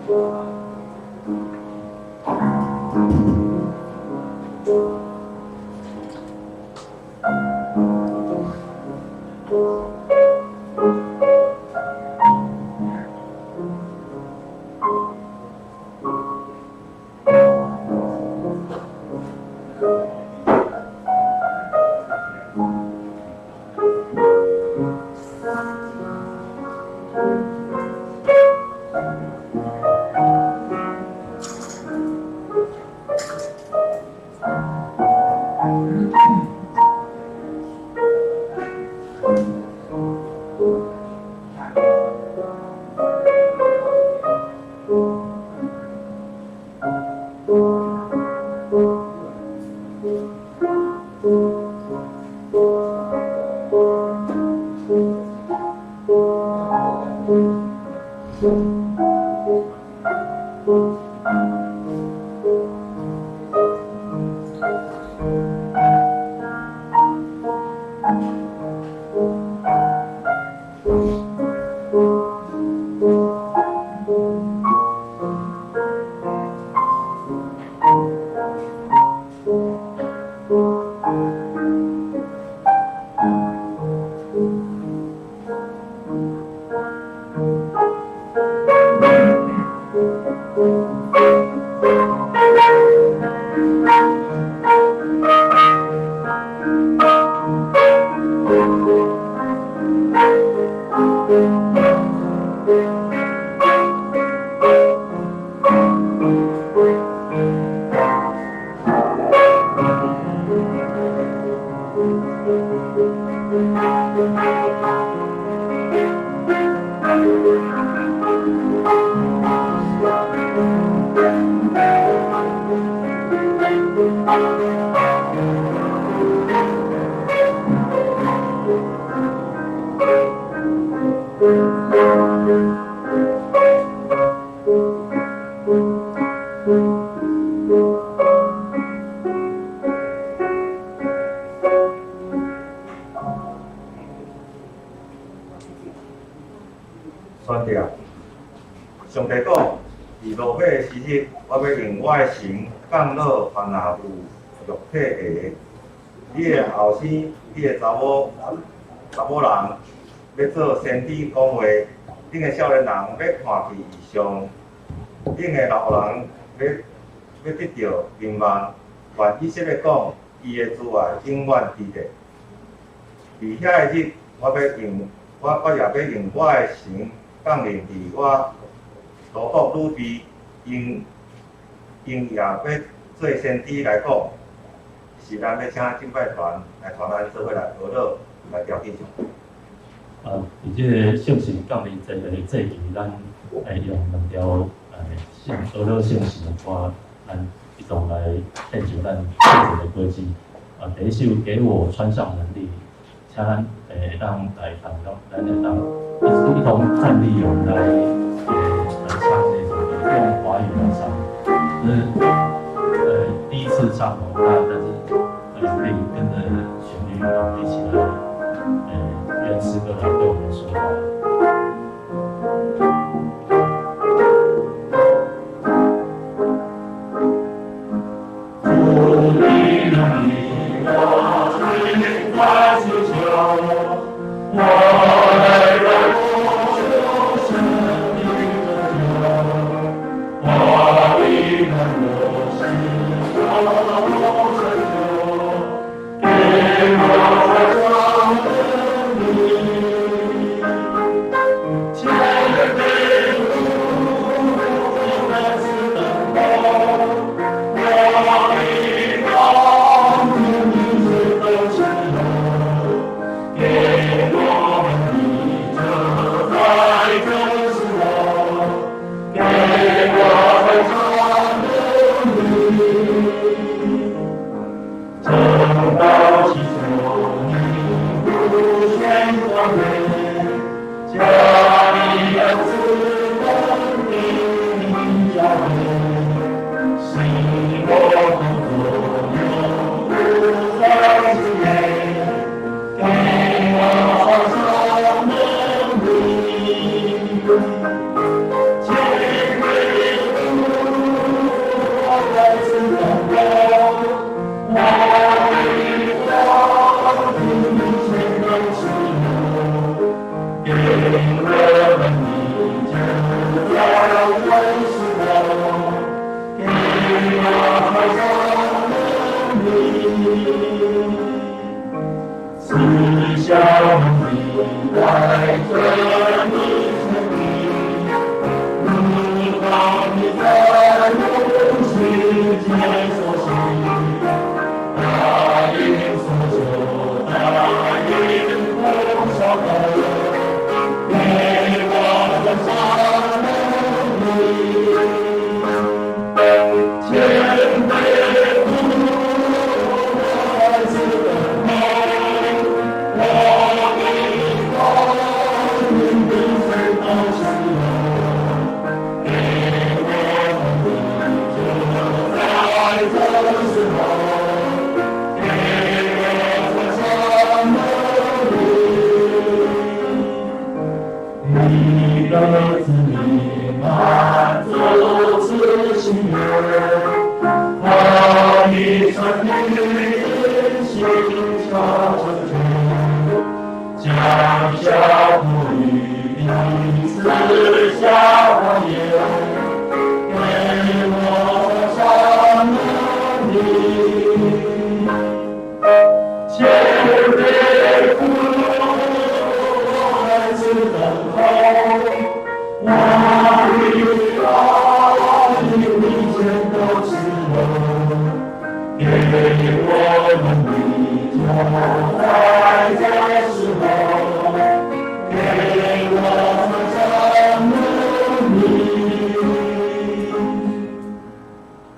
选择。上帝讲，伫落尾的时日，我要用我的神降落凡若有肉体的。你的后生，你的查某人要做先知讲话，恁的少年人要看见异象，恁的老人要得到名望。愿以色列讲，伊的慈爱永远伫地。伫遐个日，我也要用我的神降临伫我罗国鲁地，因也要做先知来讲，是咱要请敬拜团来团咱做伙来学乐来调敬上。伫即个圣神降临这个节期，咱会用两条学乐圣神的歌，咱一同来献上咱圣神的歌曲。第一首给我穿上能力，请咱会当来弹到，咱会当一同站立，我们来唱那首歌，用华语来唱。第一次唱但是可以跟着旋律一起来，用诗歌来对我们说话。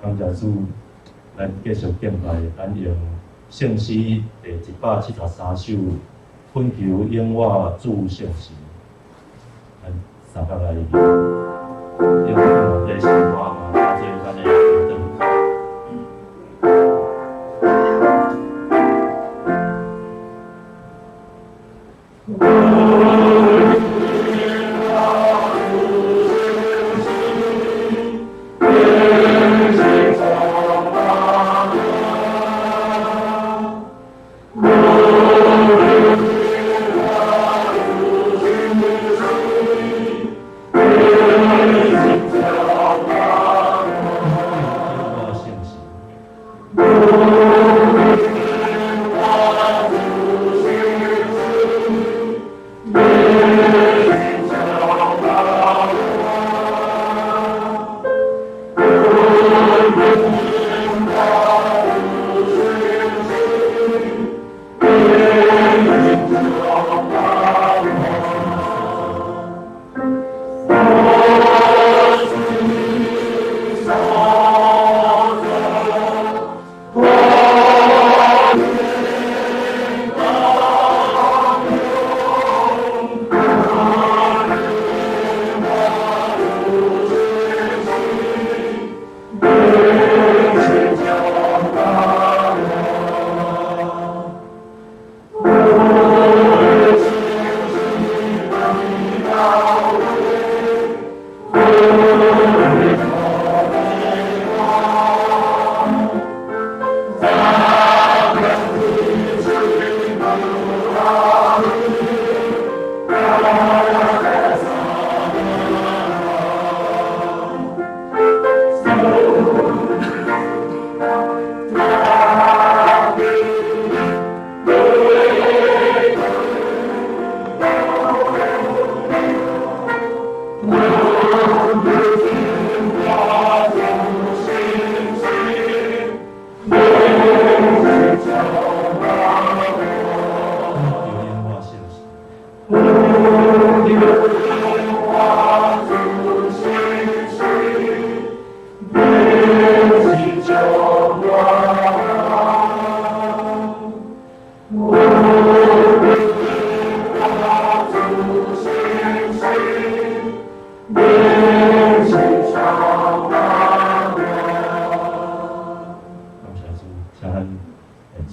感谢主，咱继续敬拜，咱用圣诗第173首《恳求永我主圣神》，咱三角来用这诗歌嘛，打做咱的回答。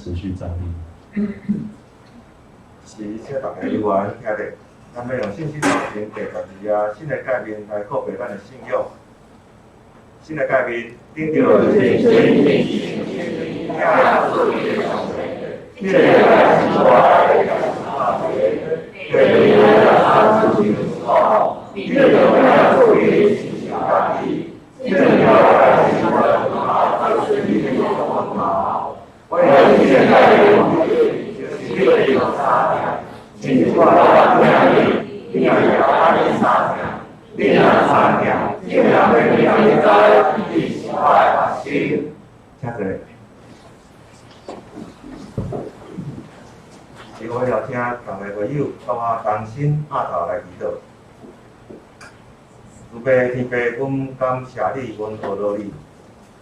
持续站立。是请大家留言听咧，咱要用信息传承第12新的界面来告别咱的信仰。新的界面，顶着信心，下属于上帝，越来越爱，对你的了阿里三条，你若三条，竟然要让你知你是我的学生。请坐。是我邀请同个会友到我同心阿头来祈祷。慈悲天父，阮感谢你，阮学到你，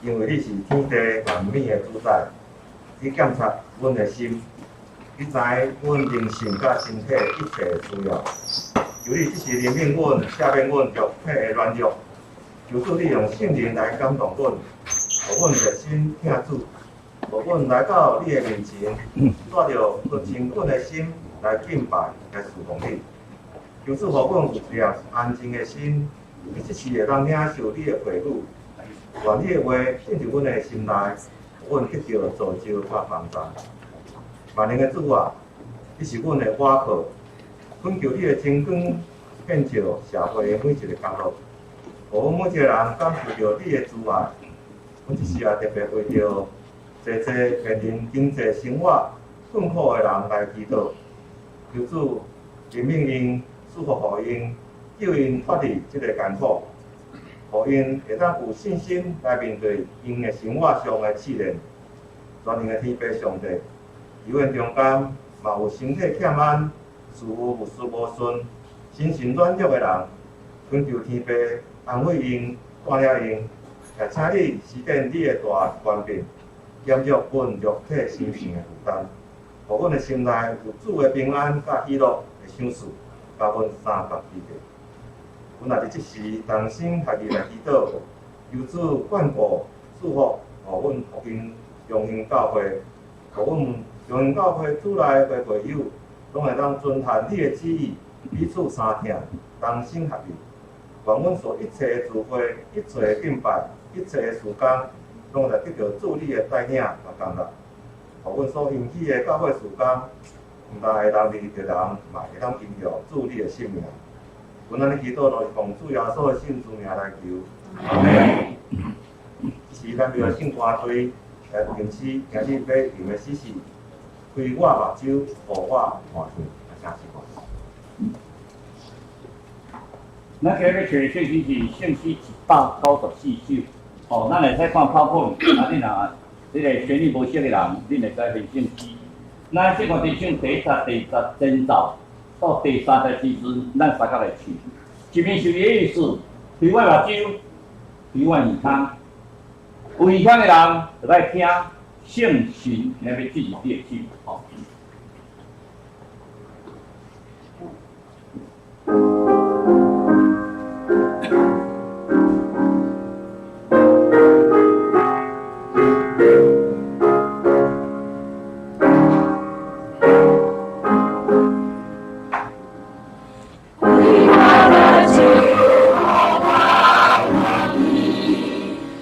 因为你是天地万物的主宰。你检察阮的心，你知阮灵性甲身体一切需要。求你即时怜悯阮，赦免阮肉体的软弱。求主你用圣灵来感动阮，互阮热心听主。互阮来到你的面前，带着不诚恳的心来敬拜、来侍奉你。求主互阮有一颗安静的心，即时会当领受你的话语，愿你的话进入阮的心内，互阮得到造就甲帮助。万能的主啊，你是阮的倚靠，恳求你的真光遍照社会的每一个角落，互阮每一个人感受到你的慈爱。阮即时也特别为着侪面临经济生活困苦的人来祈祷，求主怜悯因，祝福互因，救因脱离即个艰苦，互因会当有信心来面对因的生活上的试炼。全能的天父上帝，医院中间嘛有身体欠安、事务无事无顺、心神软弱的人，恳求天父安慰因、带领因，也请你施展你的大权柄。减弱阮肉体身心的负担，互阮的心内有主的平安甲喜乐的享受，甲阮三百基地。阮也伫即时同心合意来祈祷，求主眷顾祝福，互阮福音荣幸教会，互阮荣幸教会主内的会友，拢会当遵行你的旨意，彼此相听，同心合意。愿阮所一切的聚会、一切的敬拜、一切的事工，拢会得到主你的带领甲工作，互阮所引起的教会事工，毋但会当利着人，嘛会当荣耀主你的性命。阮安尼祈祷，都是奉主耶稣的圣之名来求。阿门。即是咱庙圣歌队因此今日要念的诗是：开我目睭，互我看见，请示看。咱今日要找的圣诗是圣诗194首。哦，咱会使看泡泡，啊，恁若这个旋律无熟的人，恁会使练圣诗。咱这个伫唱第10、第10前奏到第30时阵，咱三角来唱。一面是伊的意思，开我目睭，开我耳孔。有耳孔的人就来听圣神来要指示你的手。哦。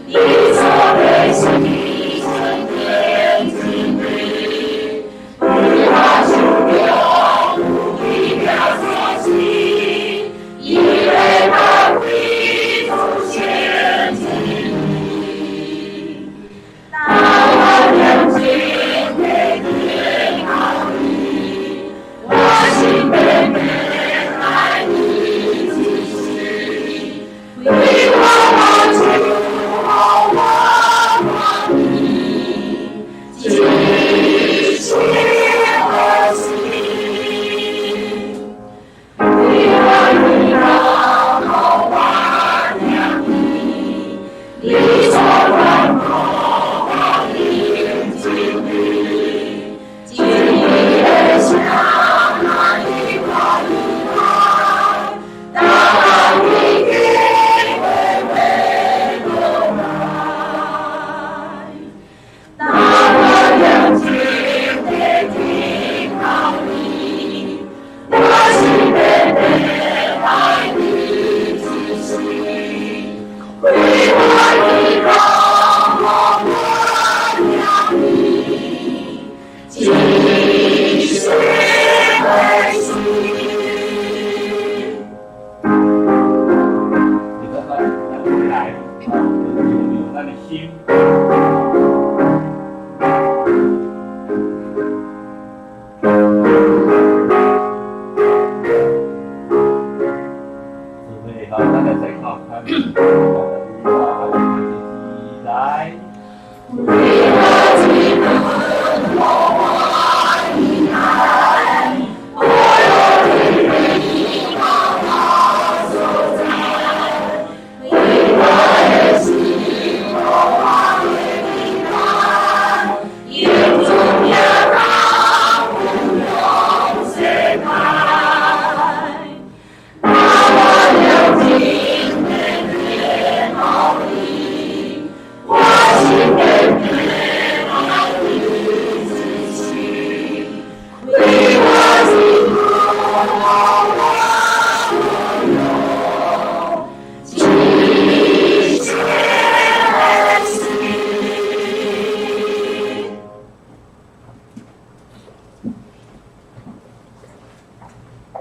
你所好，咱来再看看。来。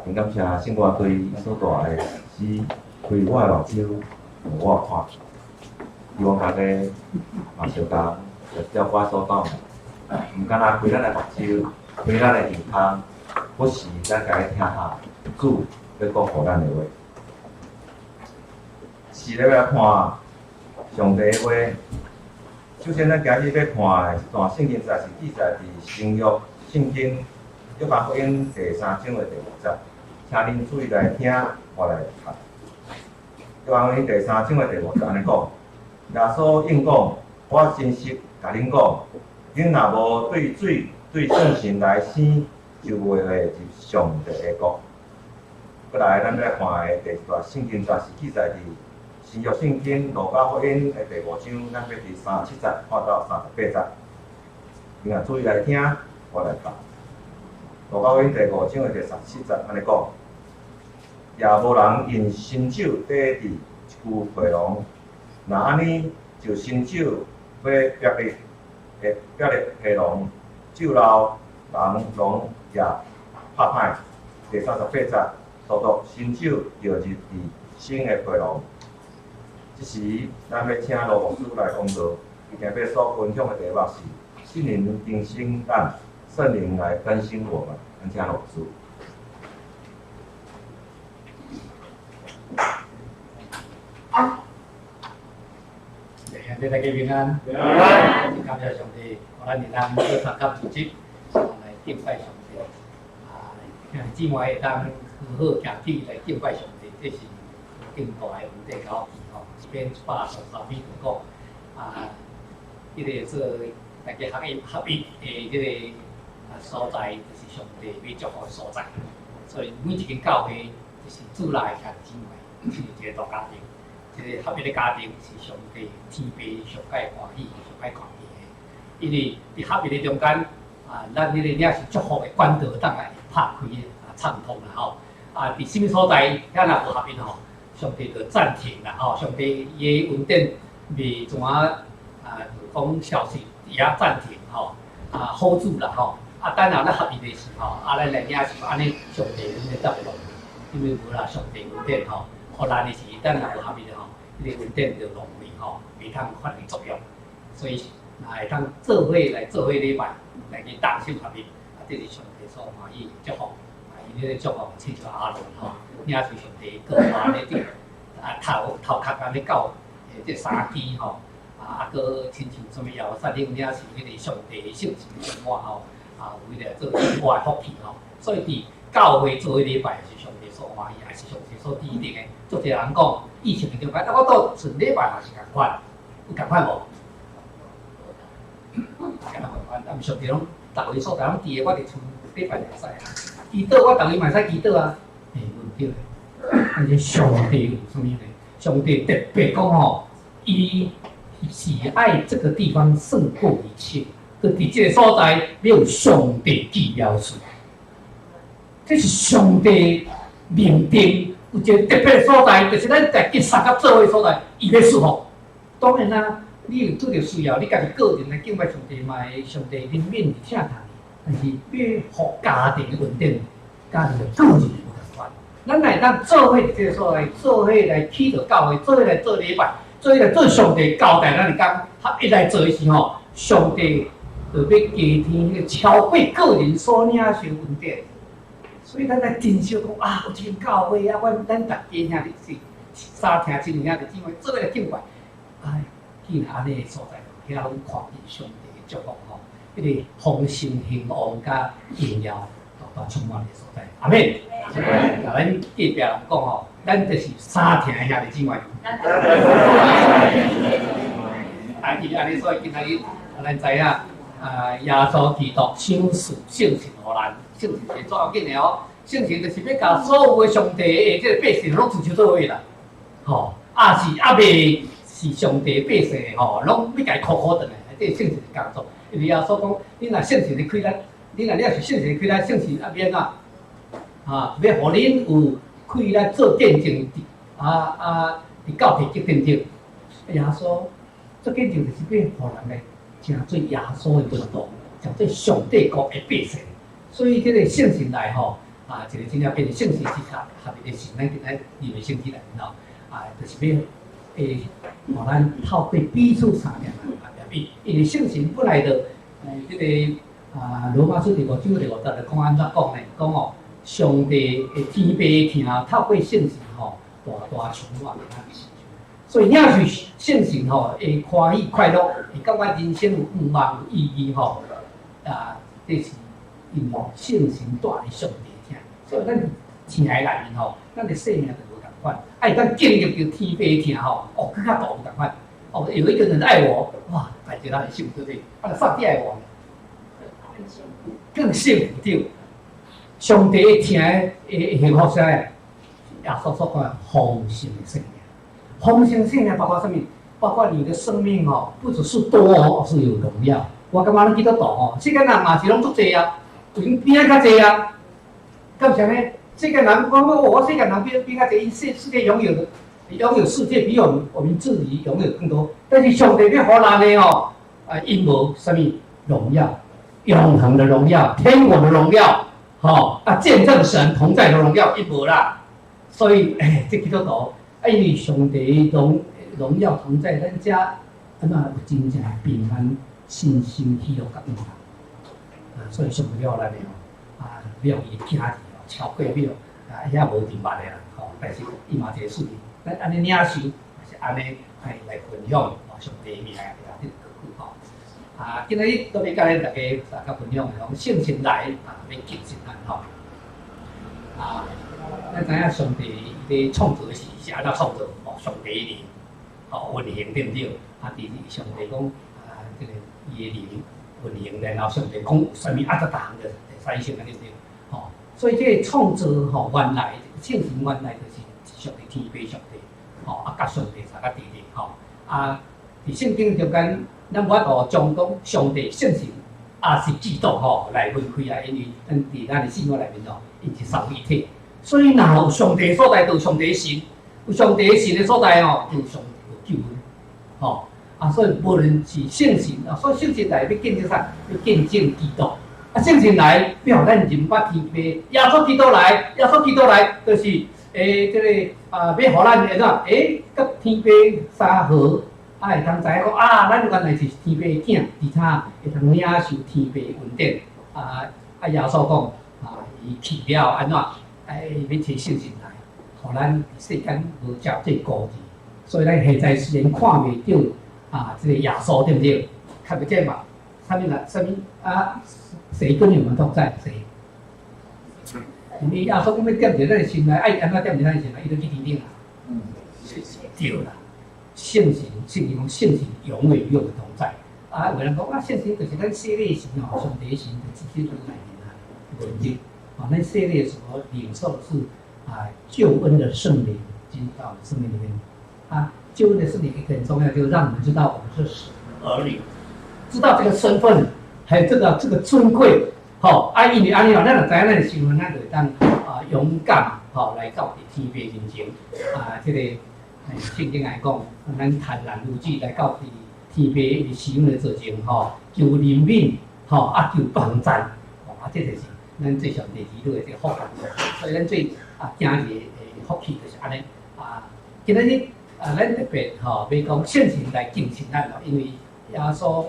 很感谢圣我对所带的诗，开我的目睭，互我看。希望大家嘛相同，就照我所讲，毋敢若开咱的目睭，开咱的耳孔，不时咱家己听下主要讲互咱的话。是咧要看上帝的话。首先，咱今日要看的一段圣经，是记载伫新约圣经约翰福音第3章的第5节。请恁注意来听，我来读。约翰福音第3章的第5节安尼讲：耶稣应讲，我真实甲恁讲，恁若无对水、对圣神来生，就袂会入上帝的国。过来，咱要看的第一段圣经，是记载伫新约圣经路加福音的第5章，咱要伫37节看到38节。恁若注意来听，我来读。路加福音第5章的第17节安尼讲。也无人用新酒底伫一具皮囊，若安尼就新酒要别入皮囊，酒老人拢也拍歹。第38节，独独新酒就入伫新的皮囊。即时，咱要请罗牧师来讲道，伊今日所分享的题目是“圣灵更新咱，圣灵来更新我们”。咱请罗牧师。大家平安。感谢上帝，我咱能当做参加组织，来敬拜上帝。姊妹会当好好行起来敬拜上帝，这是更大的问题高吼。一边123米就讲这个做大家合一的这个所在，就是上帝要祝福的所在。所以每一间教会就是主内甲姊妹，是一个大家庭。一个合一的家庭是上帝天父上界欢喜、上界看见的。因为伫合一的中间，咱迄个也是祝福的管道，当来拍开畅通啦吼。伫什么所在，遐若无合一吼，上帝就暂停啦吼。上帝伊的恩典未怎讲消息，伊也暂停吼，hold 住啦吼。等下咱合一的时候，咱来也是安尼，上帝恩典得落，因为无啦上帝恩典吼。互咱的是，等若无合意的吼，迄个恩典就浪费吼，袂通发挥作用。所以，会通做伙来做伙礼拜，来去同心合一，这是上帝所欢喜祝福。因迄个祝福亲像阿伦吼，也是上帝各安尼顶，头壳安尼到这3支吼，搁亲像什么摇山顶，也是迄个上帝的性情生活吼，为了做我的福气吼，所以伫教会做伙礼拜是上帝所欢喜，也是上帝所指定的。做一个人讲，疫情的中间，我到顺礼拜嘛是共款，有共款无？共款，但上帝拢逐位所在拢伫的，我伫厝礼拜会使啊。祈祷我逐位嘛使祈祷啊，问题的。但是上帝有啥物呢？上帝特别讲吼，伊喜爱这个地方胜过一切，就伫这个所在要上帝记了事。这是上帝命定。有一个特别的所在，就是咱在结三甲做伙所在，伊要舒服。当然啦，你有拄着需要，你家己个人来敬拜上帝嘛，上帝怜悯你请他，但是要互家庭的稳定，家庭的个人无共款。咱来当做伙伫这个所在，做伙来起着教会，做伙来做礼拜，做伙来做上帝交代咱的工，合一来做的时候，上帝就要加添迄个超过个人所领受恩典。所以咱来珍惜讲有一间教会阮咱大家兄弟是三听真兄弟姊妹做伙来敬拜，哎，既然安尼个所在，遐拢看见上帝的祝福吼，迄个丰盛兴旺甲荣耀，都充满的所在。阿免。啊，咱隔壁人讲吼，咱就是三听兄弟姊妹。啊，伊安尼所以今仔日，咱知影，耶稣基督赏赐圣神互咱，圣神是最要紧的哦。圣神就是要甲所有的上帝的这个百姓拢追求做伙啦，吼，未是上帝百姓的吼，拢要甲伊苦转来，这圣神的工作。因为耶稣讲，你若圣神的开咱，你若是圣神的开咱，圣神免啊，要互恁有开咱做见证，伫教会结见证。耶稣做见证就是要互人来成做耶稣的门徒，成做上帝国的百姓。所以这个圣神来吼。一个真正变成圣贤之下，合一个神，咱今仔认为圣旨内面吼，就是要互咱透过彼此相连因为圣神本来就这个罗马书第5章第5节讲安怎讲呢？讲哦，上帝的天父听，透过圣神吼，大充满咱的心。所以领受圣神吼，会欢喜快乐，会感觉人生有愿望有意义吼。这是因为圣神带来上帝。所以咱听的内面吼，咱的生命就无同款。咱经历着天父听吼，更较大有同款。有一个人爱我，哇，大家他的幸福对不对？上帝爱我，更幸福对。上帝听的幸福啥？耶稣所讲丰盛的生命，丰盛生命包括什么？包括你的生命哦，不只是多哦，是有荣耀。我感觉咱基督徒吼，世界人嘛是拢足济啊，有影变较济啊。干啥呢？世界人，我世界人比较济，世界拥有世界比我们自己拥有更多。但是上帝要互咱的哦，因无什么荣耀，永恒的荣耀，天国的荣耀，见证神同在的荣耀，因无啦。所以，这基督徒，因为上帝荣耀同在，咱遮安怎有真正平安、信心、喜乐甲永恒。所以上帝了咱的庙伊行去。超过庙遐无明白的啦，但是伊嘛一个事情，咱安尼领受，是安尼来分享上帝名的这个今日都要甲咱大家分享讲圣神来要敬神咱咱知影上帝的创造是安怎创造？上帝灵，运行对不对？上帝讲这个伊的灵运行，然后上帝讲有啥物则逐项就使成对不对？所以这个创造原来圣神原来就是上帝天父上帝，甲上帝三个地理伫圣经中间，咱无法度将讲上帝圣神是基督来分开啊，因为伫咱的生活内面因是三位一体。所以若有上帝的所在，就有上帝的神；有上帝的神的所在就有上帝的救恩。所以无论是圣神所以圣神来要见证啥？要见证基督。圣神来，要互咱认捌天父。耶稣基督来，就是这个要互咱安怎？甲天父相合，会通知影讲咱原来是天父的囝，而且会通领受天父的恩典。耶稣讲伊去了安怎？要摕圣神来，互咱世间无照这孤字。所以咱现在虽然看袂到这个耶稣，对不对？看不见嘛？啥物谁跟你们同在？谁？因为耶稣讲要踮伫咱的心内，安怎踮伫咱的心内？伊就去天顶啦。对啦，圣神讲圣神永远与我们同在。有人讲圣神就是咱洗礼的神上帝的神就直接在内面啦，无对。咱洗礼的时候领受是救恩的圣灵进到我们生命里面。救恩的圣灵很重要，就让我们知道我们是神的儿女，知道这个身份。还有这个尊贵，因为安尼咱就知影咱的身份，咱就当勇敢，来到天父面前，这个圣经来讲，咱坦然无惧来到天父的使用的做情，求怜悯，求帮赞，这就是咱最上帝基督的这个福分。所以咱最惊日的福气就是安尼。今仔日咱特别要讲圣神来敬神咱，因为耶稣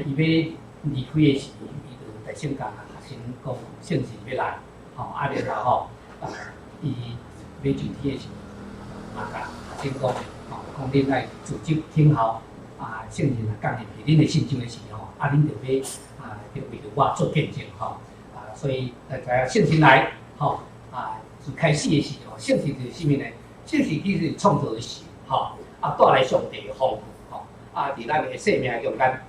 伊要离开的时，伊就在圣经学生讲圣神要来，然后伊要上天的时，甲请讲讲恁来自己听候圣人讲的是恁的信心的时候，恁就要就为着我做见证所以大家信心来自开始的时候，信心是啥物呢？信心其实是创造的神带来上帝的丰富伫咱的生命中间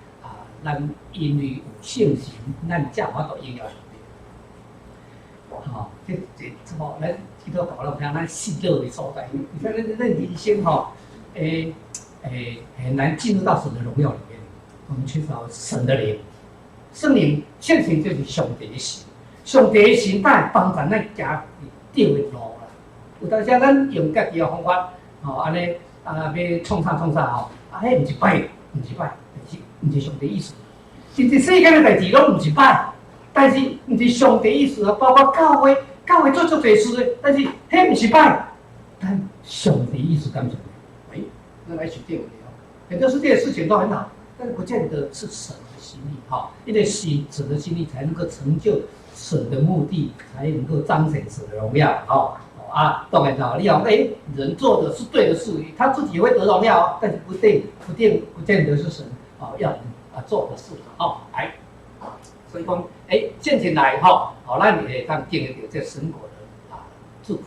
咱因为有信心，咱才有法度应用上帝。这咱基督教人听咱喜乐的所在，你看咱人生很难进入到神的荣耀里面，我们缺少神的灵，圣灵现行就是上帝的神，上帝的神才会帮助咱行对的路啦。有当时咱用家己的方法安尼要创啥迄毋是歹，但是毋是上帝意思。甚至世间的代志拢毋是歹，但是毋是上帝意思包括教会做侪事的，但是迄毋是歹，但上帝意思干什么？那来取定我很多世界的事情都很好，但是不见得是神的心意因为神的心意才能够成就神的目的，才能够彰显神的荣耀当然你讲人做的是对的事，他自己也会得荣耀但是不见得是神要人做的事来，所以讲现前来咱也当经历到这神国的祝福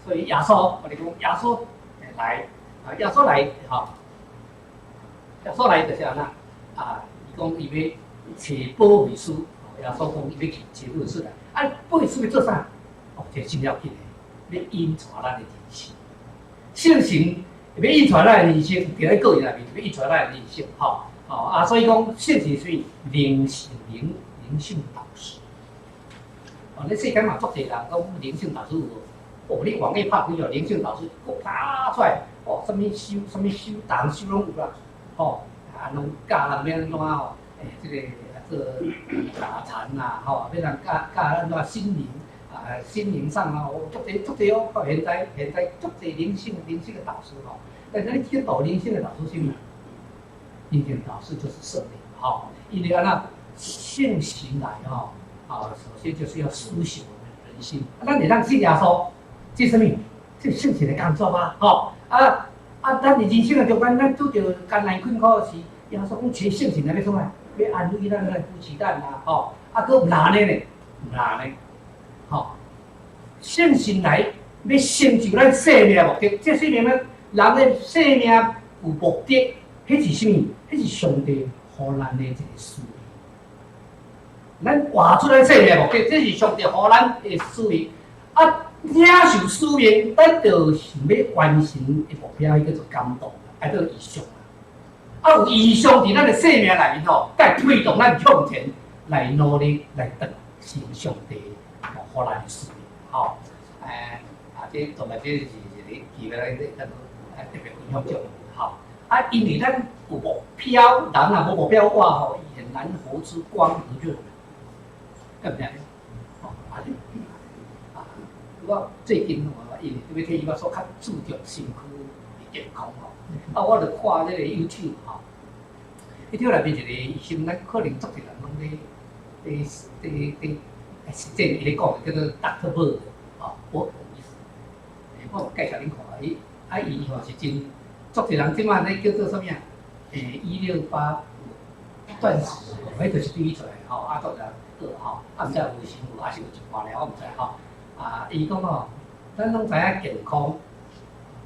所以耶稣我哋讲耶稣来耶稣来耶稣来就是安伊讲伊要找保惠师耶稣讲伊要去找保惠师来保惠师要做啥？这真要紧的，要引出咱的人生，圣神要引出咱的人生，伫咧个人内面要引出咱的人生所以讲圣神是灵性导师咱世间嘛足侪人讲灵性导师你网页拍几个灵性导师，打出来什么修堂修拢有啦拢教人要安怎这个打禅要人教咱怎心灵心灵上足侪现在足侪灵性的导师但是你去导灵性的导师是啥？灵性导师就是圣灵因为圣神来首先就是要苏醒我们的人心咱会当信耶稣。这是什么？这圣神的工作咱人生的中间，咱拄着艰难困苦时，耶稣讲找圣神来要创啥？要安慰咱来扶持咱佫难的呢，圣神来要成就咱生命的目的。这生命人的生命有目的，迄是什么？迄是上帝予咱的一个使命。咱活出咱生命的目的，这是上帝予咱的使命领受使命，咱就想要完成的目标，迄叫做感动，叫做意向有意向伫咱的生命内面才会推动咱向前来努力来达成上帝予咱的使命这当然这是一个期待咱特别分享这个因为咱有目标，人若无目标话伊很难活出光和热，对不对？我最近因为替我所较注重身躯的健康我就看这个 YouTube 迄条内面一个医生，咱可能足侪人拢咧实践伊咧讲的叫做 Dr. Bird 我有意思我有介绍恁看伊是真足侪人即摆咧叫做啥物168断食迄就是对伊出来足侪人毋知有卫生无还是有一半咧，我毋知伊讲咱拢知影健康，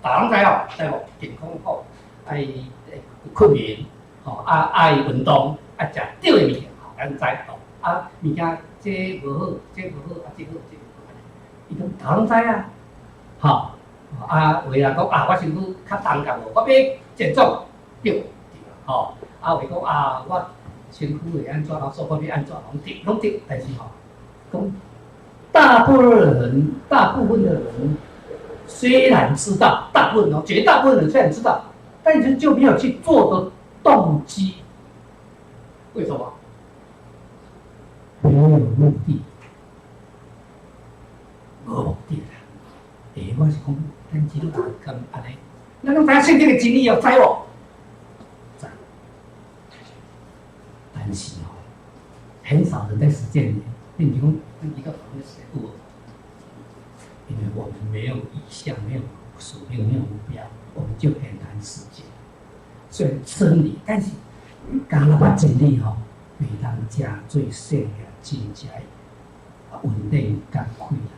大家拢知无？健康爱困眠爱运动，爱食对的物件咱知物件这无好，这无好这好，伊讲大家拢知为人讲我身躯较重感无，我要减重对话讲我身躯会安怎所方面安怎拢对，但是讲。大部分的人虽然知道，绝大部分人虽然知道，但是就没有去做的动机。为什么？没有目的，无目的啦。我是讲，咱基督徒跟安尼，咱拢知影圣经的真理知无？知。但是很少人在实践的。你讲，一个房子有，因为我们没有意向，没有使命没有目标，我们就很难实践。所以真理，但是讲了把真理吼，对咱遮最细嘅真正稳定甘快啦。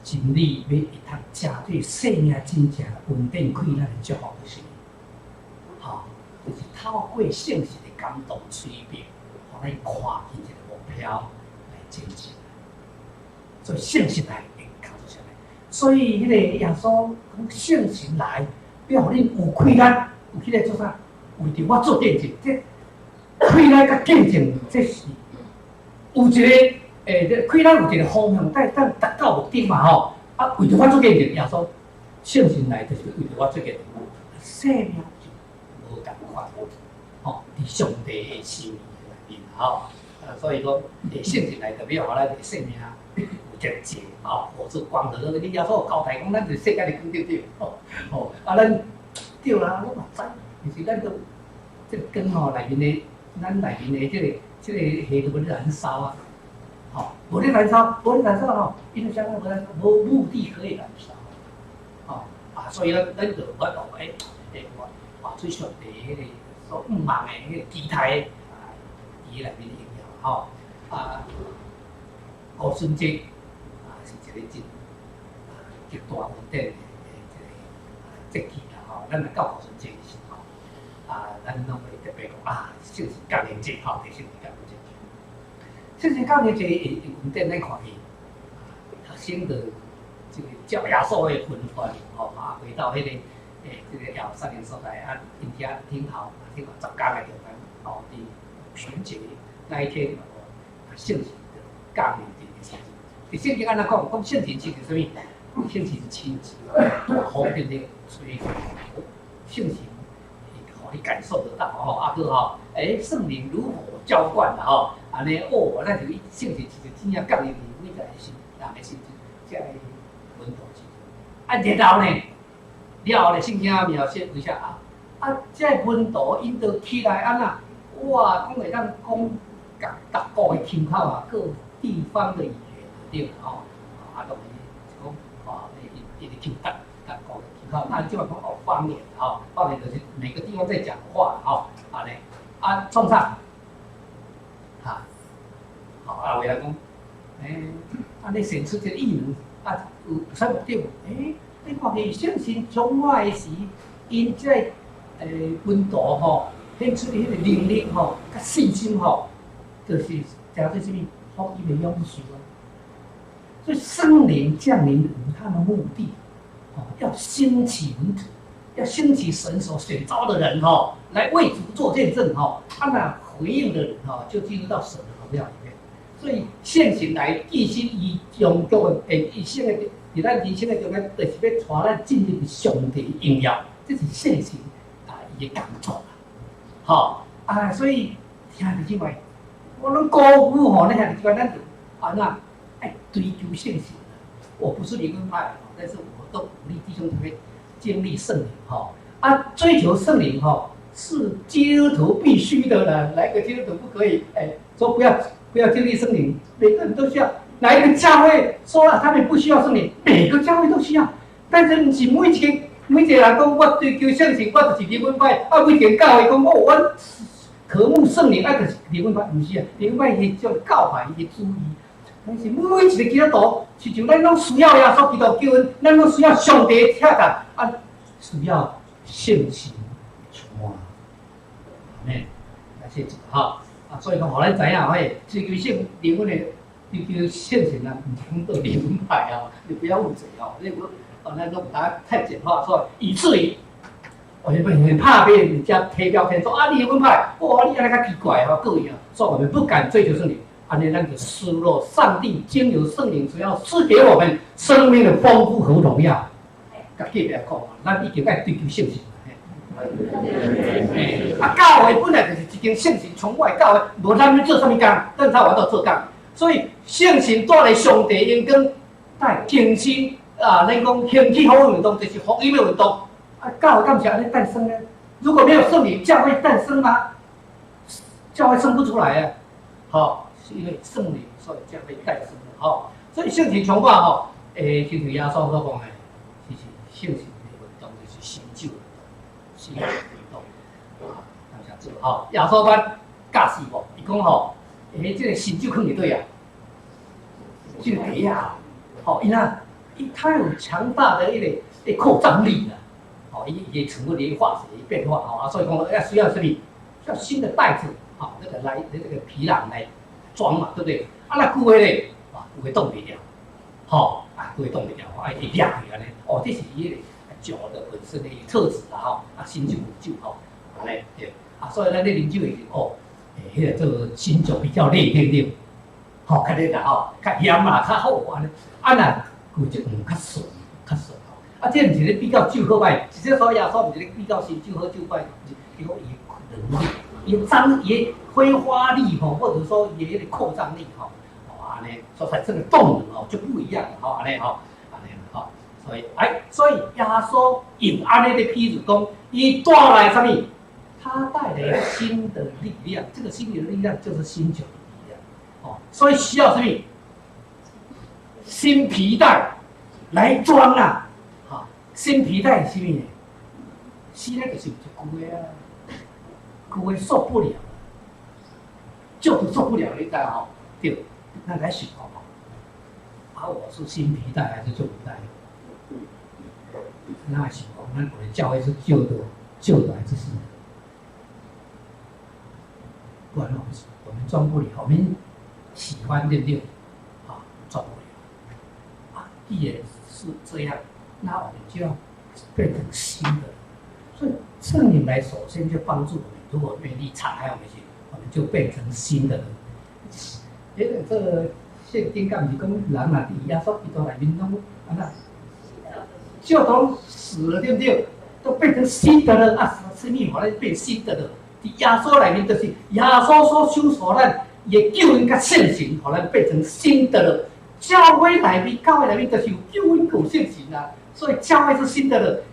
真理要一通遮对细命真正稳定快乐的祝福就是，就是透过现实的感动催眠，互咱看见一个目标来前进。所以现实来会靠出啥来？所以迄个耶稣讲现实来，要互恁有快乐，有迄个做啥？为着我做见证，这快乐甲见证，这是有一个快乐有一个方向，但达到目的嘛吼。为着我做见证，耶稣现实来就是为着我做见证，生命就无共款，伫上帝的心意内面吼。所以讲，现实来就要互咱的生命有见证或者光和你耶稣交代讲，咱是世界的光对，咱对啦，咱嘛知，但是咱都这光吼内面的，咱内面的这个火就要燃烧啊，无咧燃烧吼，因为啥物无燃烧，无目的可以燃烧，所以咱就我讲对上帝迄个所望的迄个期待伊内面的应用五旬节是一个极大稳定的节气啦咱来到五旬节的时候，咱拢会特别讲圣神降临节第圣神降临节。圣神降临节会稳定咱看去，学生的这个教耶稣的分团回到迄个这个亚三年所在因遐听候10天的地方伫五旬节那一天圣神的降临节的时候。圣经按怎讲？讲圣神是什么？圣神亲自好变的吹圣神，互你感受得到圣灵如火浇灌啦安尼咱就圣神其实真正降临伫每个人的心中，才会稳妥起来。然后呢，圣经描写为啥这温度引导起来哇，讲会当讲各国的腔口各地方的语言对当然讲一直听各国的腔口，即话讲方言方言就是每个地方在讲话安尼创啥？为了讲，你显出这个异能有啥目的无？你看伊圣神充满的时，因这温度显出迄个能力甲信心就是加做什么福音的勇士所以圣灵降临有他的目的，要兴起门徒，要兴起神所选召的人来为主做见证那回应的人就进入到神的荣耀里面。所以现行来一心以用作一生的，伫咱人生的中间，就是要带咱进入上帝的荣耀，这是现行伊的工作所以兄弟姊妹，我拢鼓舞那兄弟姊妹，咱就爱追求现行。我不是灵恩派但是我都鼓励弟兄姊妹经历圣灵追求圣灵是基督徒必须的了，哪一个基督徒不可以说不要经历圣灵？每个人都需要。哪一个教会说他们不需要圣灵？每个教会都需要，但是不是每一个人讲我追求圣灵，我就是灵恩派每一个教会讲我渴慕圣灵，就是灵恩派，不是灵恩派是种教派的主义。但是每一个基督徒，是像咱拢需要耶稣基督救恩，咱拢需要上帝的恰当需要圣神充满。这一个所以讲，互咱知影追求圣灵恩的。追求现行不能做灵恩派你不要误解那都把它太简化，说以至于我们很怕被人家贴标签，说你灵恩派，哇，你安尼较奇怪各样，所以我们不敢追求圣灵，安尼咱就失落上帝经由圣灵所要赐给我们生命的丰富和荣耀。甲隔壁讲咱一定爱追求圣灵。教会本来就是一间圣神充满的教会，无咱要做啥物工，等他我都做工。所以圣神带来上帝恩光，带更新咱讲兴起好运动就是福音的运动教会干是安尼诞生呢？如果没有圣灵，教会诞生吗？教会生不出来是因为圣灵，所以教会诞生所以圣神充满就是耶稣所讲的，就是圣神的运动，就是新酒新酒运动。啊，感谢主吼，耶稣捌教示无？伊讲吼，这个新酒放伫对啊，这个底啊，吼，它有强大的扩张力啦，吼，伊成为的化学变化，吼，所以讲要需要什么？需要新的袋子，好，这个皮囊来装嘛，对不对？啊，那旧的咧，啊，旧的冻不了，好，啊，旧的冻不了，啊，会裂去安尼，哦，这是伊个酒的本身的特质啦，吼，啊，新酒旧吼，安尼对，啊，所以咱咧啉酒的哦，迄个做新酒比较烈一点，吼，较烈啦，吼，较咸啦，较好安尼，啊那旧酒较顺，较顺吼，啊，这毋是咧比较酒好歹，实际所以耶稣毋是咧比较新酒好酒歹，是比较伊能力。伊挥发力吼，或者说伊个扩张力吼，哦安尼所产生的动能哦就不一样了吼，安尼吼，安尼吼，所以耶稣用安尼的譬如讲，伊带来什么？他带来新的力量，这个新的力量就是新酒的力量，哦，所以需要什么？新皮带来装啊，好，新皮带是什么呢？新的就是旧的啊。旧的受不了，旧的受不了，你知吼？对，咱来想吼，啊，我是新皮带还是旧皮带？那想讲，咱我的教会是旧的还是新的？不然我们装不了，我们喜欢对不对？啊，装不了。啊，既然是这样，那我们就要变成新的。所以圣灵来首先就帮助我们。如果愿意敞开我们心，我们就变成新的人。这个圣经讲是讲人啊，伫耶稣基督内面拢安那，就都死了，对不对？都变成新的人啊！生命互咱变新的人。伫耶稣内面就是耶稣所收所咱也救恩甲圣神，互咱变成新的人。教会内面就是有救恩有圣神啊，所以教会是新的人。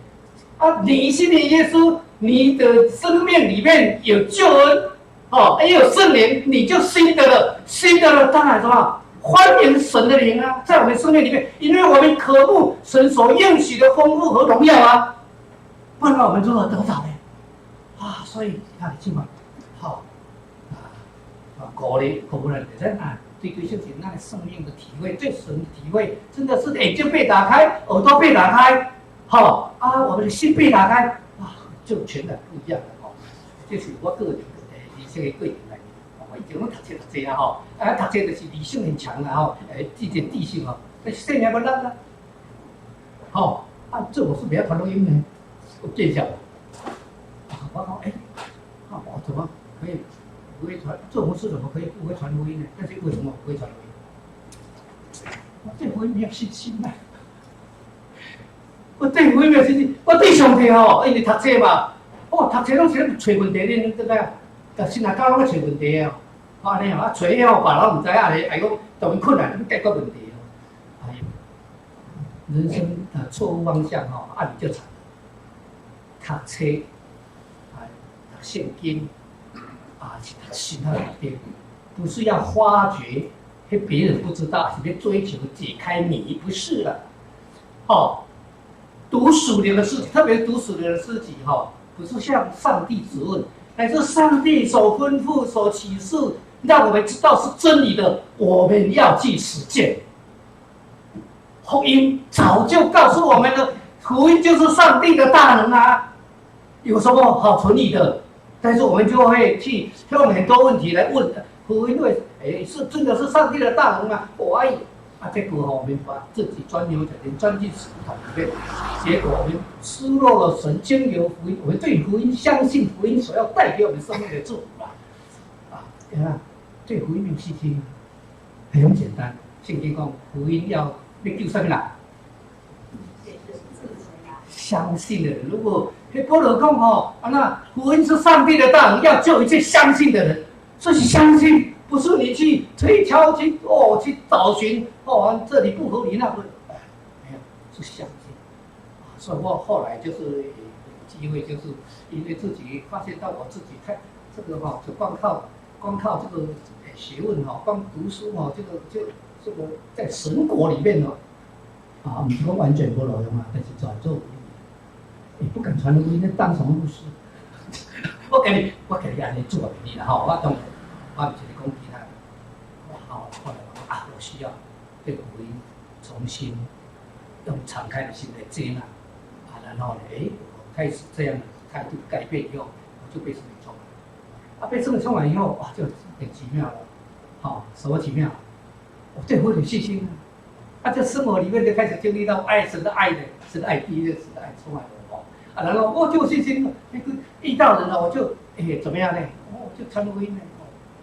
啊，你信的耶稣。你的生命里面有救恩，哦，也有圣灵，你就新的了。新的了，当然什么？欢迎神的灵啊，在我们生命里面，因为我们渴慕神所应许的丰富和荣耀啊，不然我们如何得到呢？啊，所以看今晚，好鼓励人在那对圣经那生命的体会，对神的体会，真的是眼睛被打开，耳朵被打开，好啊，我们的心被打开。就全然不一样了吼，这是我个人的这个个人来，我以前我读册啊吼，读册就是理性很强啊吼，这点地性吼，但是现在不烂了，吼，啊，这我是不要传录音呢，我见笑，我讲我怎么可以不会传？这种事怎么可以不会传录音呢？但是为什么不会传录音？我对福音没有信心呐。我对福音没有信心，我对上帝吼，因为读册嘛，读册拢是咧找问题，恁知影？但是若教拢咧找问题哦，安尼哦，找迄吼，别人唔知影，还讲当面困难解决问题哦。人生错误方向吼，你就惨了。读册读圣经是读新的里面，不是要发掘别人不知道，是要追求解开谜，不是了，读属灵的事情，特别读属灵的事情不是向上帝质问，乃是上帝所吩咐、所启示，让我们知道是真理的，我们要去实践。福音早就告诉我们了，福音就是上帝的大能啊，有什么好存疑的？但是我们就会去用很多问题来问，福音是真的是上帝的大能吗？我爱。结果我们把自己钻牛角尖，钻进死胡同里面，结果我们失落了神经由福音，我们对福音相信福音所要带给我们生命的祝福你看，对福音没有信心，很简单，圣经讲福音要救什么人？相信的人。如果保罗讲那福音是上帝的大能，要救一切相信的人，所以相信。不是你去推敲去找寻这里不合理那不没有，是相信。所以我后来就是有机会，就是因为自己发现到我自己太这个就光靠这个学问光读书这个在神国里面啊，毋是讲完全无路用啊，但是全做有意义。不敢传福音，那当什么牧师？我给你安尼做你啦吼，我当然，我毋是咧讲其他，后来我需要对福音重新用敞开的心来接纳，然后呢，开始这样的态度改变以后，我就被圣灵充满。被圣灵充满以后，哇，就很奇妙了。什么奇妙？我对我有信心啊！在生活里面就开始经历到神的爱的，神的爱第一个神的爱充满我然后我就有信心了。遇到人了，我就怎么样呢？我就传福音呢。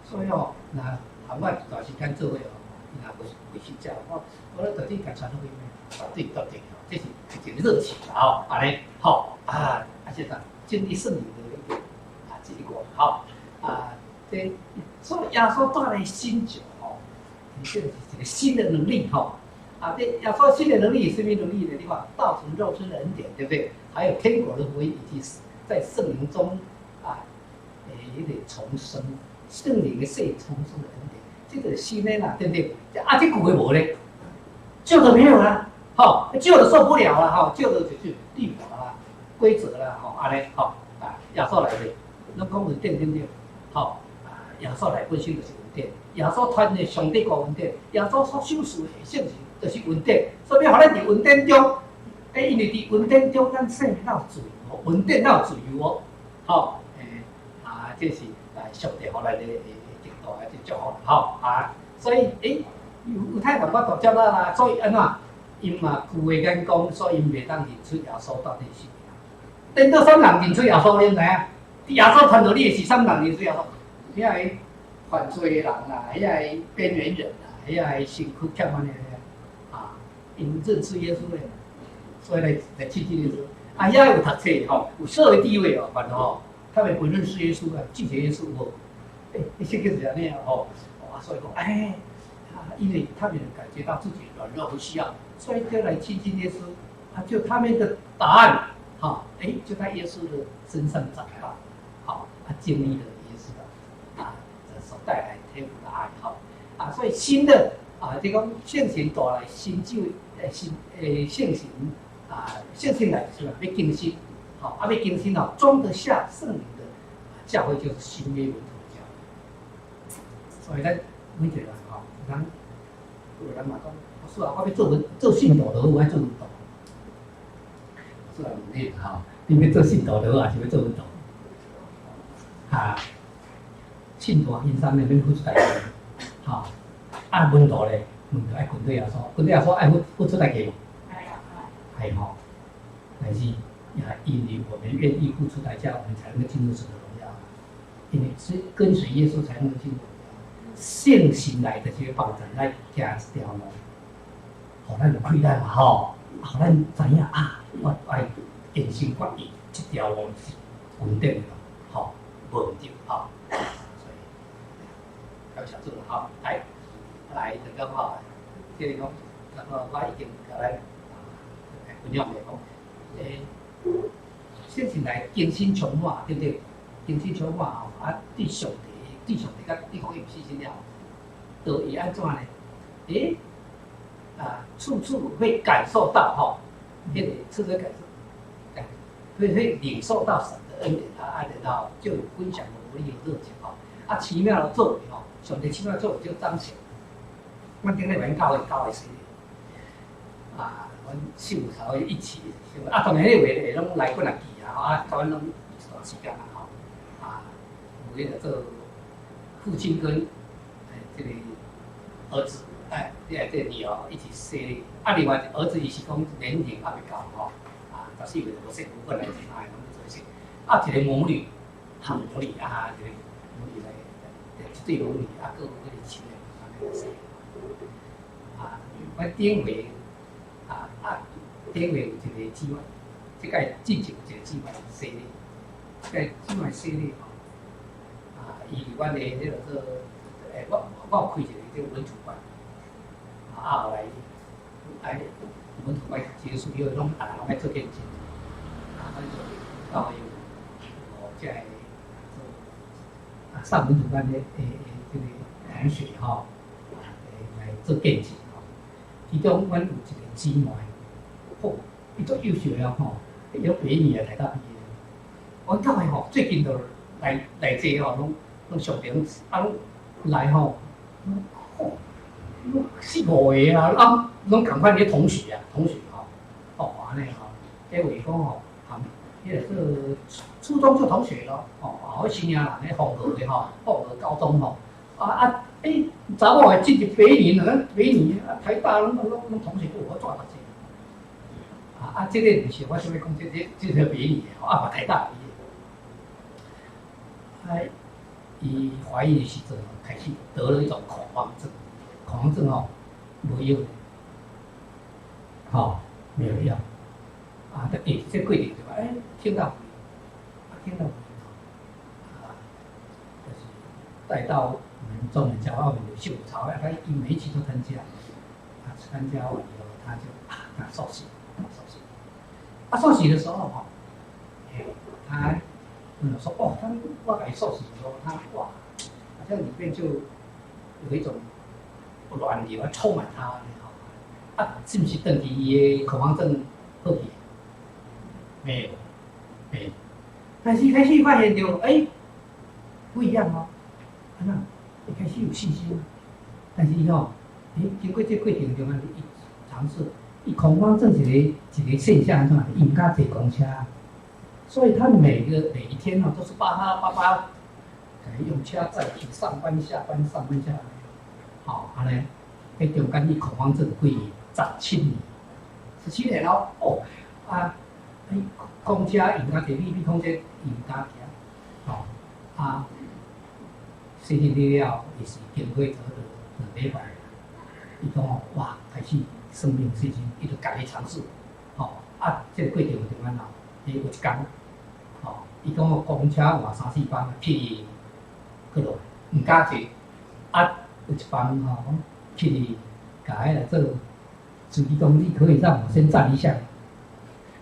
所以那海外短时间做伙那回去教我咧特地甲传福音呢，对，这是一个热情安尼现在经历圣灵的一个结果这所以耶稣带来新酒这是一个新的能力这耶稣新的能力是什么能力呢？你看道成肉身的恩典，对不对？还有天国的福音，以及在圣灵中也得重生，圣灵的重生的恩典，这个新的对不对？这古的无咧，旧的没有啦，旧的受不了了旧的就是律法啦、规则啦，安尼耶稣来的，咱讲稳定对不对？耶稣来本身就是稳定，耶稣传的上帝个稳定，耶稣所修饰的圣性就是稳定，所以互咱伫稳定中，因为伫稳定中，咱生命才有自由，稳定才有自由这是上帝互咱的极大的祝福所以有太多我都接纳啦，所以因嘛旧的眼光，所以因袂当认出耶稣到底是啥。等到啥人认出耶稣，你知影？耶稣传到你的是啥人认出耶稣？遐个犯罪的人遐个边缘人遐个辛苦欠安尼因认识耶稣嘞，所以来去耶稣。遐个有读册有社会地位反正他们不认识耶稣拒绝耶稣这个是安尼所以讲因为他们感觉到自己软弱不需要，所以就来亲近耶稣就他们的答案就在耶稣的身上找到经历了耶稣的所带来天父的爱所以新的这个圣神带来新旧圣神圣神来是吧？要更新要更新装得下圣灵的教会就是新约门徒教会。所以咱每一个人咱有人嘛讲，是我要做信徒就好，我要做运动。是问你你要做信徒就好，还是要做运动？信徒因三面免付出代价，门徒咧，门徒爱跟对耶稣，跟对耶稣爱付出代价嘛，系但是因为我们愿意付出代价，我们才能够进入神的荣耀。因为是跟随耶稣才能够进入荣耀。圣神来的这个保证来加一条路，互咱就开咱嘛互咱知影我爱坚心决意，这条路是稳定的无问题所以要小做来这个这里讲，我已经甲咱分享来讲，圣神来更新充满，对不对？更新充满对上帝甲对方有信心了，就会安怎呢？处处会感受到那个处处感受，会领受到神的恩典爱得到，就有分享的活力，有热情奇妙的作为上帝奇妙的作为就彰显。阮顶礼拜教会时，阮秀才一起，当然迄个拢来过来记甲阮拢一段时间有迄个做父亲跟这个儿子，这个女儿一起生另外儿子伊是讲年龄还未到14岁就无生，有过来其他拢做生一个母女，母女一个母女来，一对母女各有迄个亲的来生。我顶回顶回有一个姊妹，即个进前有一个姊妹生日，即个姊妹生日伊伫阮的迄个做我有开一个这个文图班，后来文图班结束以后，拢拢爱做见证，咱就到有这个上文图班的这个同学来做见证其中阮有一个姊妹，吼，伊足优秀了吼，伊有北女的台大毕业。阮教会吼最近都来这吼，拢上顶啊，来吼，四五个啊，拢共款同学吼，哦安尼吼，结为讲吼，迄个是初中就同学咯，哦，好新年人咧放学的吼，放学高中吼，查某的进入北女，北女台大拢同学有合作的这，这个不是我想要讲，这条北女的，嘛台大毕业，伊怀孕的时阵开始得了一种恐慌症，恐慌症吼没用的，没有药，这过程对吧？听到，就是带到我们中文教奥运的秀操，他每一期都参加，参加完以后他就他受洗，受洗的时候哈，他跟我说哦，我给受洗的时候，他哇，好像里面就有一种暖流充满他，是不是等于伊的恐慌症好去？没有。但是开始发现到，不一样哦，一开始有信心，但是经过这过程中啊，伊尝试，伊恐慌症一个现象，伊唔敢坐公车，所以他每一天都是巴巴，用车载去上班下班，安尼，迄中间伊恐慌症17年哦，公车用甲坐比空车用甲行，生日了，也是经过2礼拜，伊讲哇，开始生命信心，伊就家己尝试，这个过程中间伊有一天，伊讲公车换3-4班，去伊过来，唔敢坐，有一班去伊甲迄来做，司机讲你可以让我先站一下。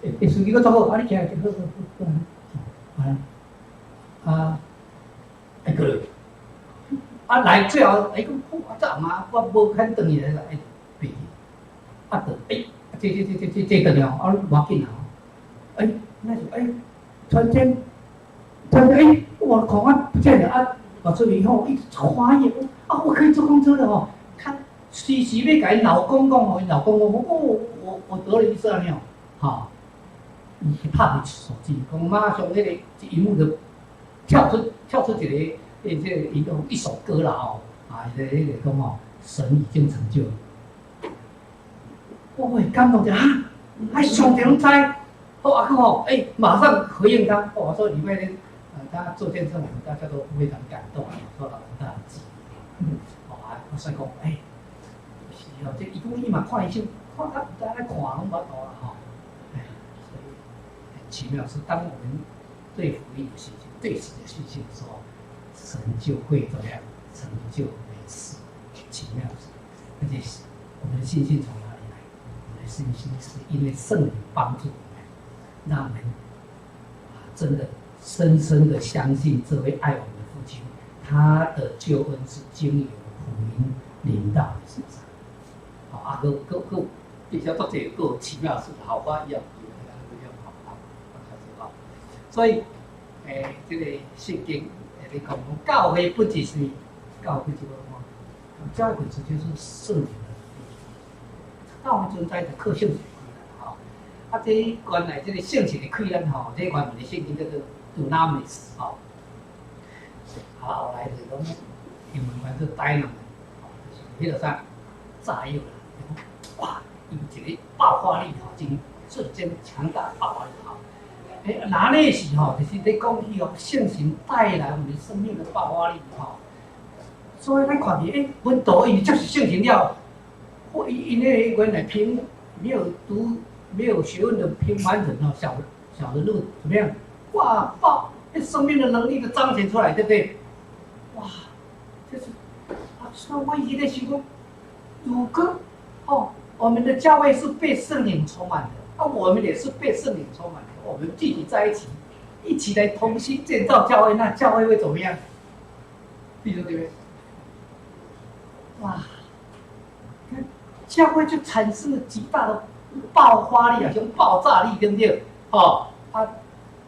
司机个做好，你起来就好，过来，来最后，讲这阿妈我无肯等伊来，别去，这个了，无要紧那就突然间，我恐慌不见了我这里以后一直怀疑我可以坐公车的哦，他时要甲伊老公讲老公我得了一色尿，伊拍起手机，讲马上迄个荧幕就跳出一个，伊讲一首歌啦迄个讲神已经成就了。我会感动着上帝拢知，马上回应他。我说礼拜天，他做见证，大家都非常感动，受到很大的激励。我说讲，是这伊讲伊嘛看医生，看他在看拢无多啦奇妙是，当我们对福音有信心、对神有信心的时候，神就会怎么样成就美事。奇妙是，而且我们的信心从哪里来？我们的信心是因为圣灵帮助我们，让我们真的深深的相信这位爱我们的父亲，他的救恩是经由福音临到你身上。比较多这个奇妙是好花一样。所以，这个圣经你讲教会不只是教会这个教会本身就是圣灵的，教会存在的克性这原来这个性情的开展这原本的圣经叫做 dunamis 后来就讲英文版是 dynamite 就是迄个啥炸药啦，哇，有一个爆发力真瞬间强大的爆发力哪里是就是在讲起圣神带来我们生命的爆发力所以咱看见阮导因就是圣神了，因为原来没有学问的平凡人小的路怎么样？哇，生命的能力的彰显出来，对不对？哇，就是所以我以前在想讲，如果我们的教会是被圣灵充满的，我们也是被圣灵充满的。我们聚集在一起来同心建造教会，那教会会怎么样？弟兄姐妹，哇，看教会就产生了极大的爆发力啊，像爆炸力，对不对？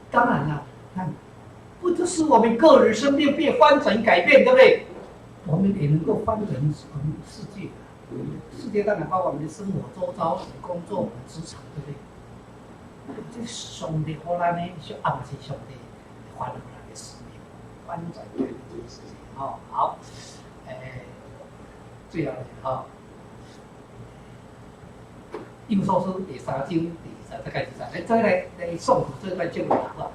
当然了，不只是我们个人生命被翻转改变，对不对？我们也能够翻转我们的世界。世界当然包括我们的生活周遭、我们的工作、我们的职场，对不对？这上帝好咱呢，是暗示上帝翻转咱的使命，翻转改变这个世界。好，最后应所书第3章第23开始来，再来诵读这段经文好不好？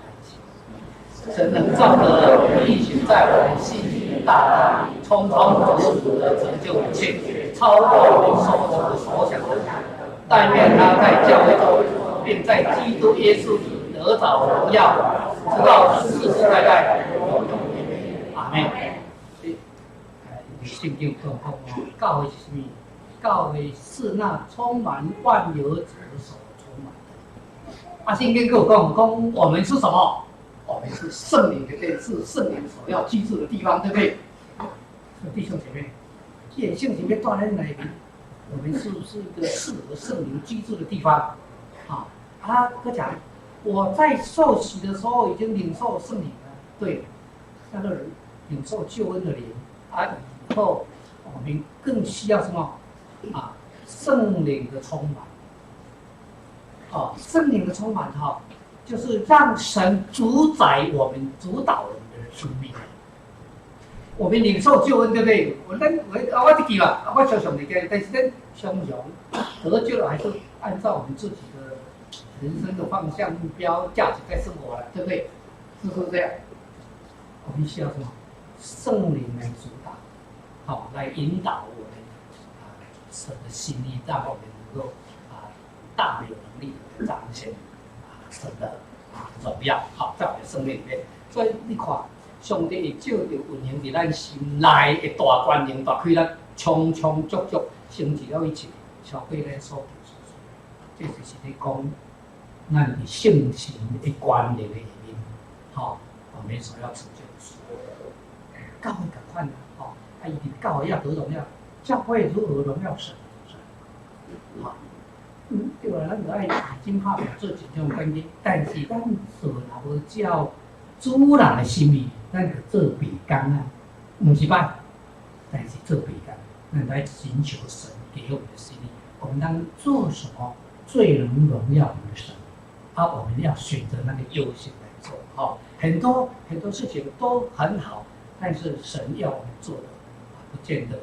神能照着运行在我们心里大大充充足足的成就一切，超过我们所想的。但愿他在教会中，并在基督耶稣里得着荣耀，直到世世代代永永远远。阿门。圣经讲教会是什么？教会是那充满万有者所充满的。圣经跟我讲，我们是什么？我们是圣灵的殿，是圣灵所要居住的地方，对不对？弟兄姐妹，既然圣经要锻炼来宾，我们是不是一个适合圣灵居住的地方？他讲，我在受洗的时候已经领受圣灵了，对，那个人领受救恩的灵，以后我们更需要什么？圣灵的充满。圣灵的充满就是让神主宰我们、主导我们的生命。我们领受救恩，对不对？我这句吧，我常常理解，但是咱常常得救了，还是按照我们自己的人生的方向、目标、价值在生活了，对不对？是不是这样？我们需要什么？圣灵来主导，来引导我们神的心意，让我们能够大有能力的彰显神的荣耀，在我们的生命里面。所以你看，上帝会照着运行在咱心内的大权能，大开咱充充足足，成就了一切，超过咱所求所需。这就是咧讲，咱的性情的关联的原因。我们所要成就的事。教会同款伊伫教会要得荣耀，教会如何荣耀神？对吧？咱就爱真拍拼做一种关系，但是咱做若无照主人的心意，咱就做别工唔是吧？但是做别工，咱来寻求神给我们的心意。我们当做什么最能荣耀我们的神？我们要选择那个优先来做。很多事情都很好，但是神要我们做的，不见得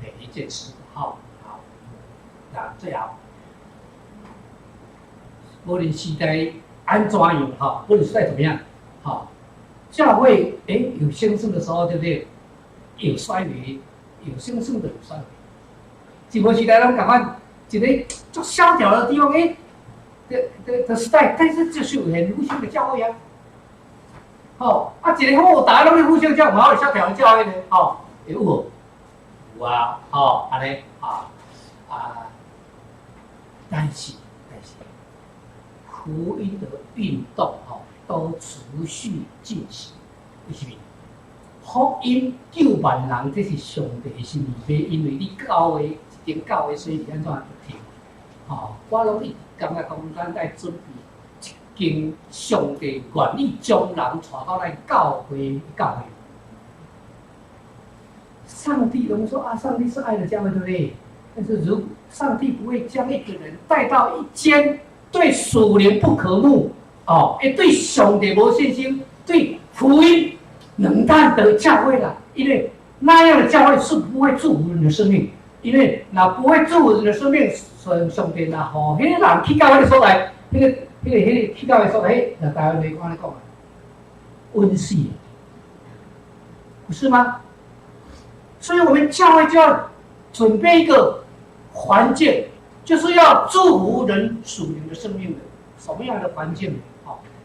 每一件事好。那最后。无论时代安怎样无论时代怎么样教会有兴盛的时候，对不对？有衰微，有兴盛的有衰微。几波时代咱赶快一个足萧条的地方的时代，但是就是有很复兴的教会啊。一个好大拢咧复兴教会，好萧条的教会呢，有无？有啊，安尼但是。福音的运动都持续进行，为什么？福音救万人，这是上帝的心意，别因为你教会一间教会所以安怎就停。我拢一直感觉讲，咱在准备一间上帝愿意将人带到咱教会。上帝我们说上帝是爱的教会，对不对？但是上帝不会将一个人带到一间。对属灵不可慕对上帝无信心，对福音冷淡的教会啦，因为那样的教会是不会祝福人的生命，因为不会祝福人的生命，上帝那互迄个人去教会的所在，迄个去教会的所在，台湾话讲咧讲温室，不是吗？所以我们教会就要准备一个环境。就是要祝福人属灵的生命的什么样的环境？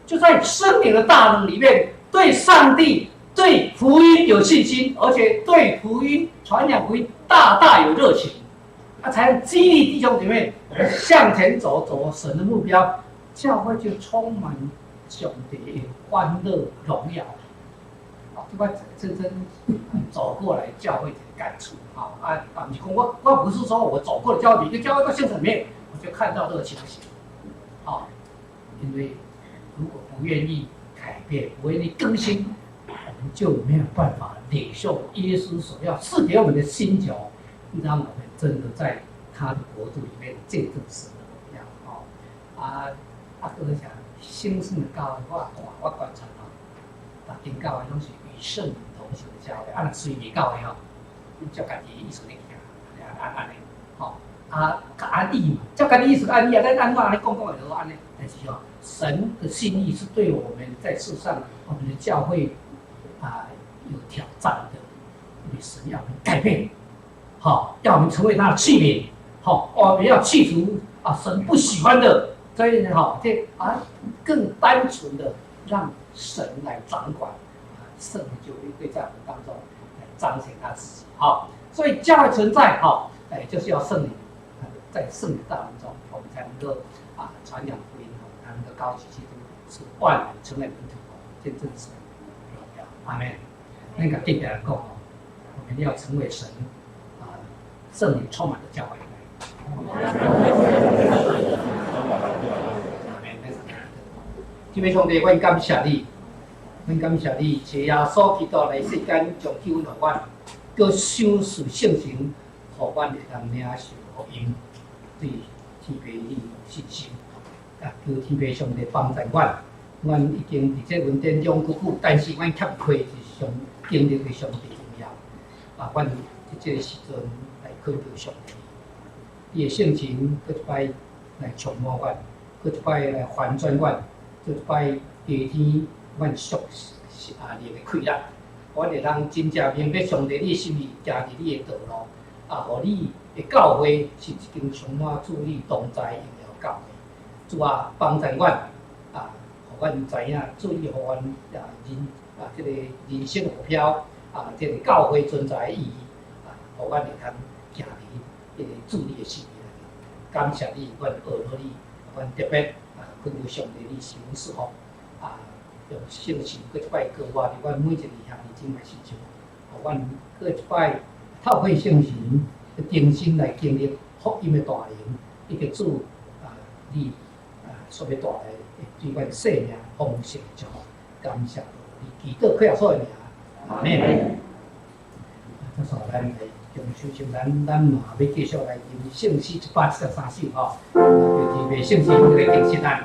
就在圣灵的大能里面，对上帝、对福音有信心，而且对福音传扬福音大有热情，才能激励弟兄姐妹向前走神的目标。教会就充满上帝的欢乐荣耀。这块真正走过来教会的感触，不是讲我不是说我走过了教会，一个教会到现场里面，我就看到这个情形，因为如果不愿意改变，不愿意更新，我们就没有办法领受耶稣所要赐给我们的新酒，让我们真的在他的国度里面见证神的荣耀。哥讲兴盛的教会，我观察大间教会拢是与圣灵同行的教会，那随便教会照家己意思咧行，安尼，较安逸嘛，照家己意思安逸啊，咱安怎安尼讲会落安尼？但是神的心意是对我们在世上我们的教会有挑战的，因为神要我们改变，要我们成为他的器皿，我们要去除神不喜欢的。所以呢，更单纯的让神来掌管，圣灵就会在我们当中来彰显他自己。所以教会存在，就是要圣灵在圣灵大能中，我们才能够传扬福音，才能够高举基督，使万人成为门徒，见证神荣耀。阿门。那个对别人讲，我们要成为神圣灵充满的教会。弟兄兄弟，阮感谢你，谢耶稣基督来世间将救恩互阮，佮赏赐圣神，互阮会当领受福音，对天父你有信心。求天父上帝帮助阮，阮已经伫这稳定中久久，但是阮欠亏是上经历的上帝荣耀。阮伫这个时阵来恳求上帝。伊的性情，搁一摆来充满阮，搁一摆来反转阮，搁一摆第天阮属灵的开朗，阮会当真正明白上帝你的心意，行伫你的道路，互你的教会是一间充满主你同在荣耀教会。主帮助阮，互阮知影，主你互阮这个人生目标，这个教会存在的意义，互阮会当行伫。主你的心意，感谢你，阮学到你，阮特别恳求上帝你行事福，用圣神搁一摆高活伫阮每一个兄弟姊妹身上，互阮搁一摆透过圣神的定心来经历福音的大能，一个主你所要带来对阮生命丰盛祝福，感谢你，祈祷靠耶稣的名，阿门。这时候咱来。用修行，咱嘛要继续来吟圣诗173首就提圣诗来定心咱。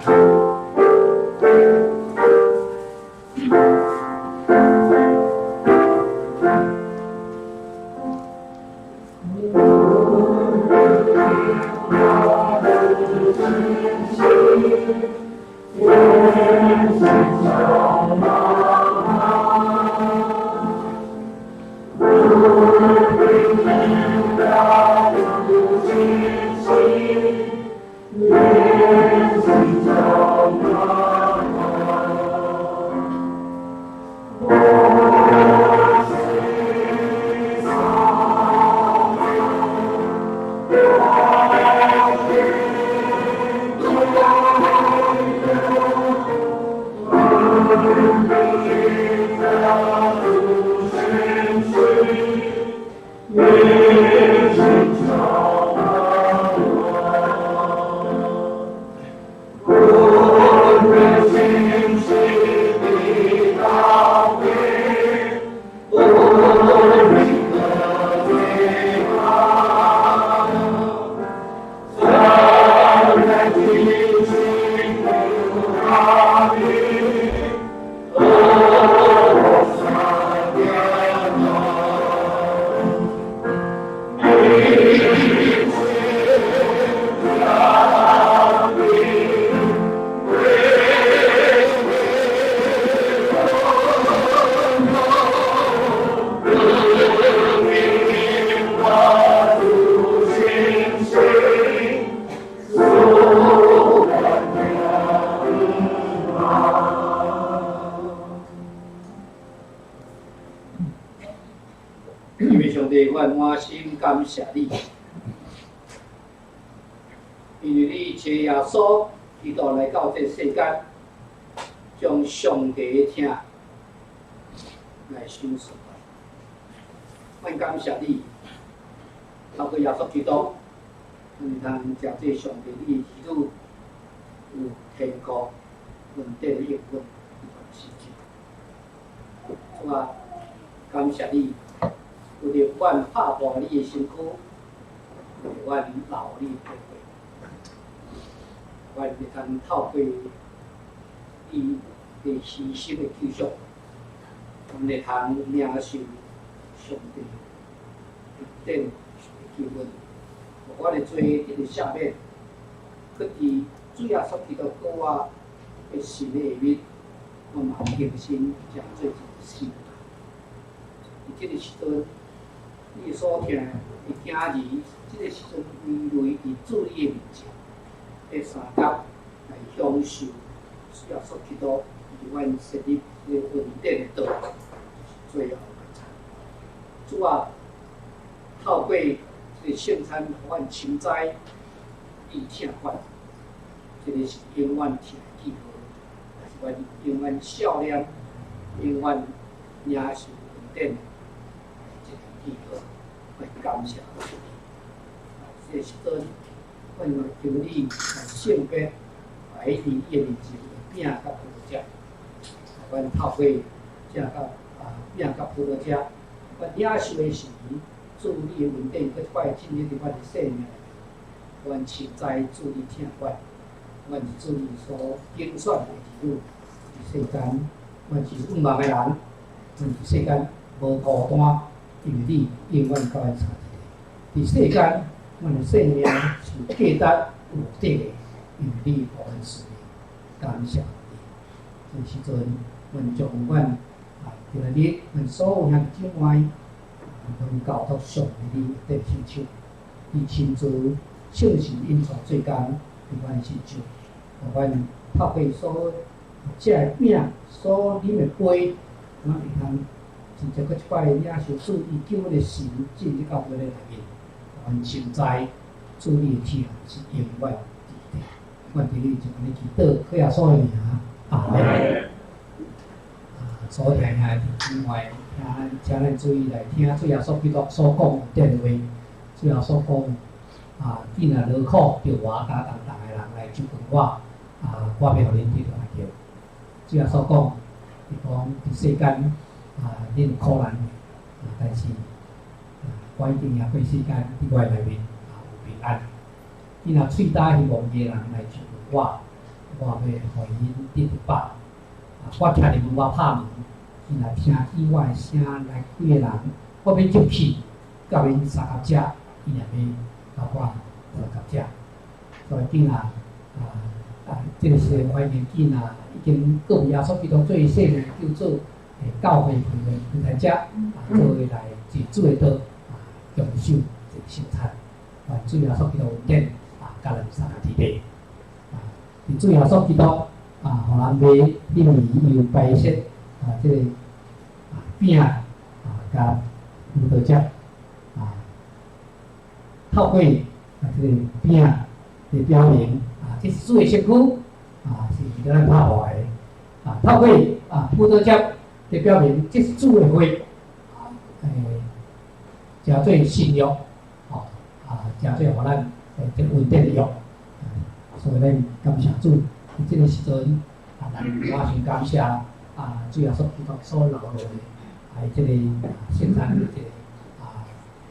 满心感谢你，因为你找耶稣基督来到这世间，将上帝的听来修持。阮感谢你，透过耶稣基督，阮通借这上帝你的儿女有天国稳定的应允一段时间。主啊，感谢你，有着阮拍破你的身躯，有着阮留你的宝贝，阮会通透过你的牺牲的救赎，阮会通领受上帝定的救恩，互阮的罪得到赦免，搁伫主耶稣基督过我的神的下面，我嘛诚心将做一心。伫即个时阵，你所听的惊儿，即个时阵归类伫主你的面前，第三角来享受主耶稣基督伫阮设立的稳定的道，最后的餐。主啊，透过这个圣餐，互阮清哉意听款，这个是永远听的记号，也是阮永远笑脸，永远领受稳定的这个记号，来感谢主。这个时阵，阮来求你来圣别，来伫伊的面前饼甲葡萄汁，阮透过这饼甲葡萄汁，阮领受的是主你的稳定，搁一摆进入伫阮的生命。阮亲在主你听阮，阮是主你所拣选的儿女。伫世间，阮是有望的人，阮伫世间无孤单，因为你永远甲阮相伫。伫世间，阮的生命是价值有值的，因为你互阮使命，感谢你。这时阵，阮将阮今日阮所有向境外，阮交托上帝你的手手，你亲自圣神引带做工伫阮身上，互阮透过所食的饼、所啉的杯，阮会通真正搁一摆领受主伊救阮的神进入到阮的内面，互阮清知主你的天是永远伫地。阮伫你就安尼祈祷，靠耶稣的名，阿门。所听下伫境外，请咱注意来听主耶稣基督所讲的电话，主耶稣讲。你若劳苦着我加重担的人来就问我，我要互恁得到爱叫。主耶稣讲，伊讲伫世间，恁有苦难，但是，我一定也过世间伫我内面有平安。你若喙焦希望的人来就问我，我要互恁得到饱。我听你问我拍门，你若听意外的声来开的人，我要入去，甲恁三合食，伊若要。包括感谢，所以囝仔这个是我年纪已经过耶稣基督最细的救主教会陪在遮，作为来自主的道享受这个圣餐，主耶稣基督恩典甲咱三个伫地，主耶稣基督互咱买因为伊有摆设这个饼甲葡萄汁。透过这个饼的表明这是主的身躯是咱拍破的透过葡萄汁的表明这是主的血加做新约加做互咱这稳定的约所以咱感谢主伫这个时阵咱马上感谢主耶稣基督所留落的这个圣餐的这个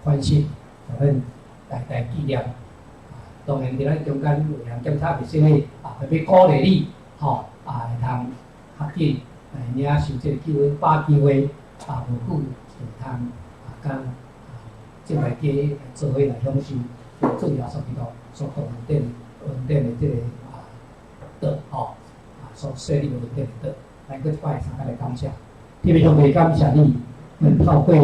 欢喜互咱代纪念，当然伫咱中间有人检查袂说咧，要鼓励你，会通较紧领受这个机会，把机会无久就通甲即个家做伙来享受主耶稣基督所讲稳定的这个道，所设立的稳定的道，咱搁一摆三个来感谢，特别上帝感谢你，咱透过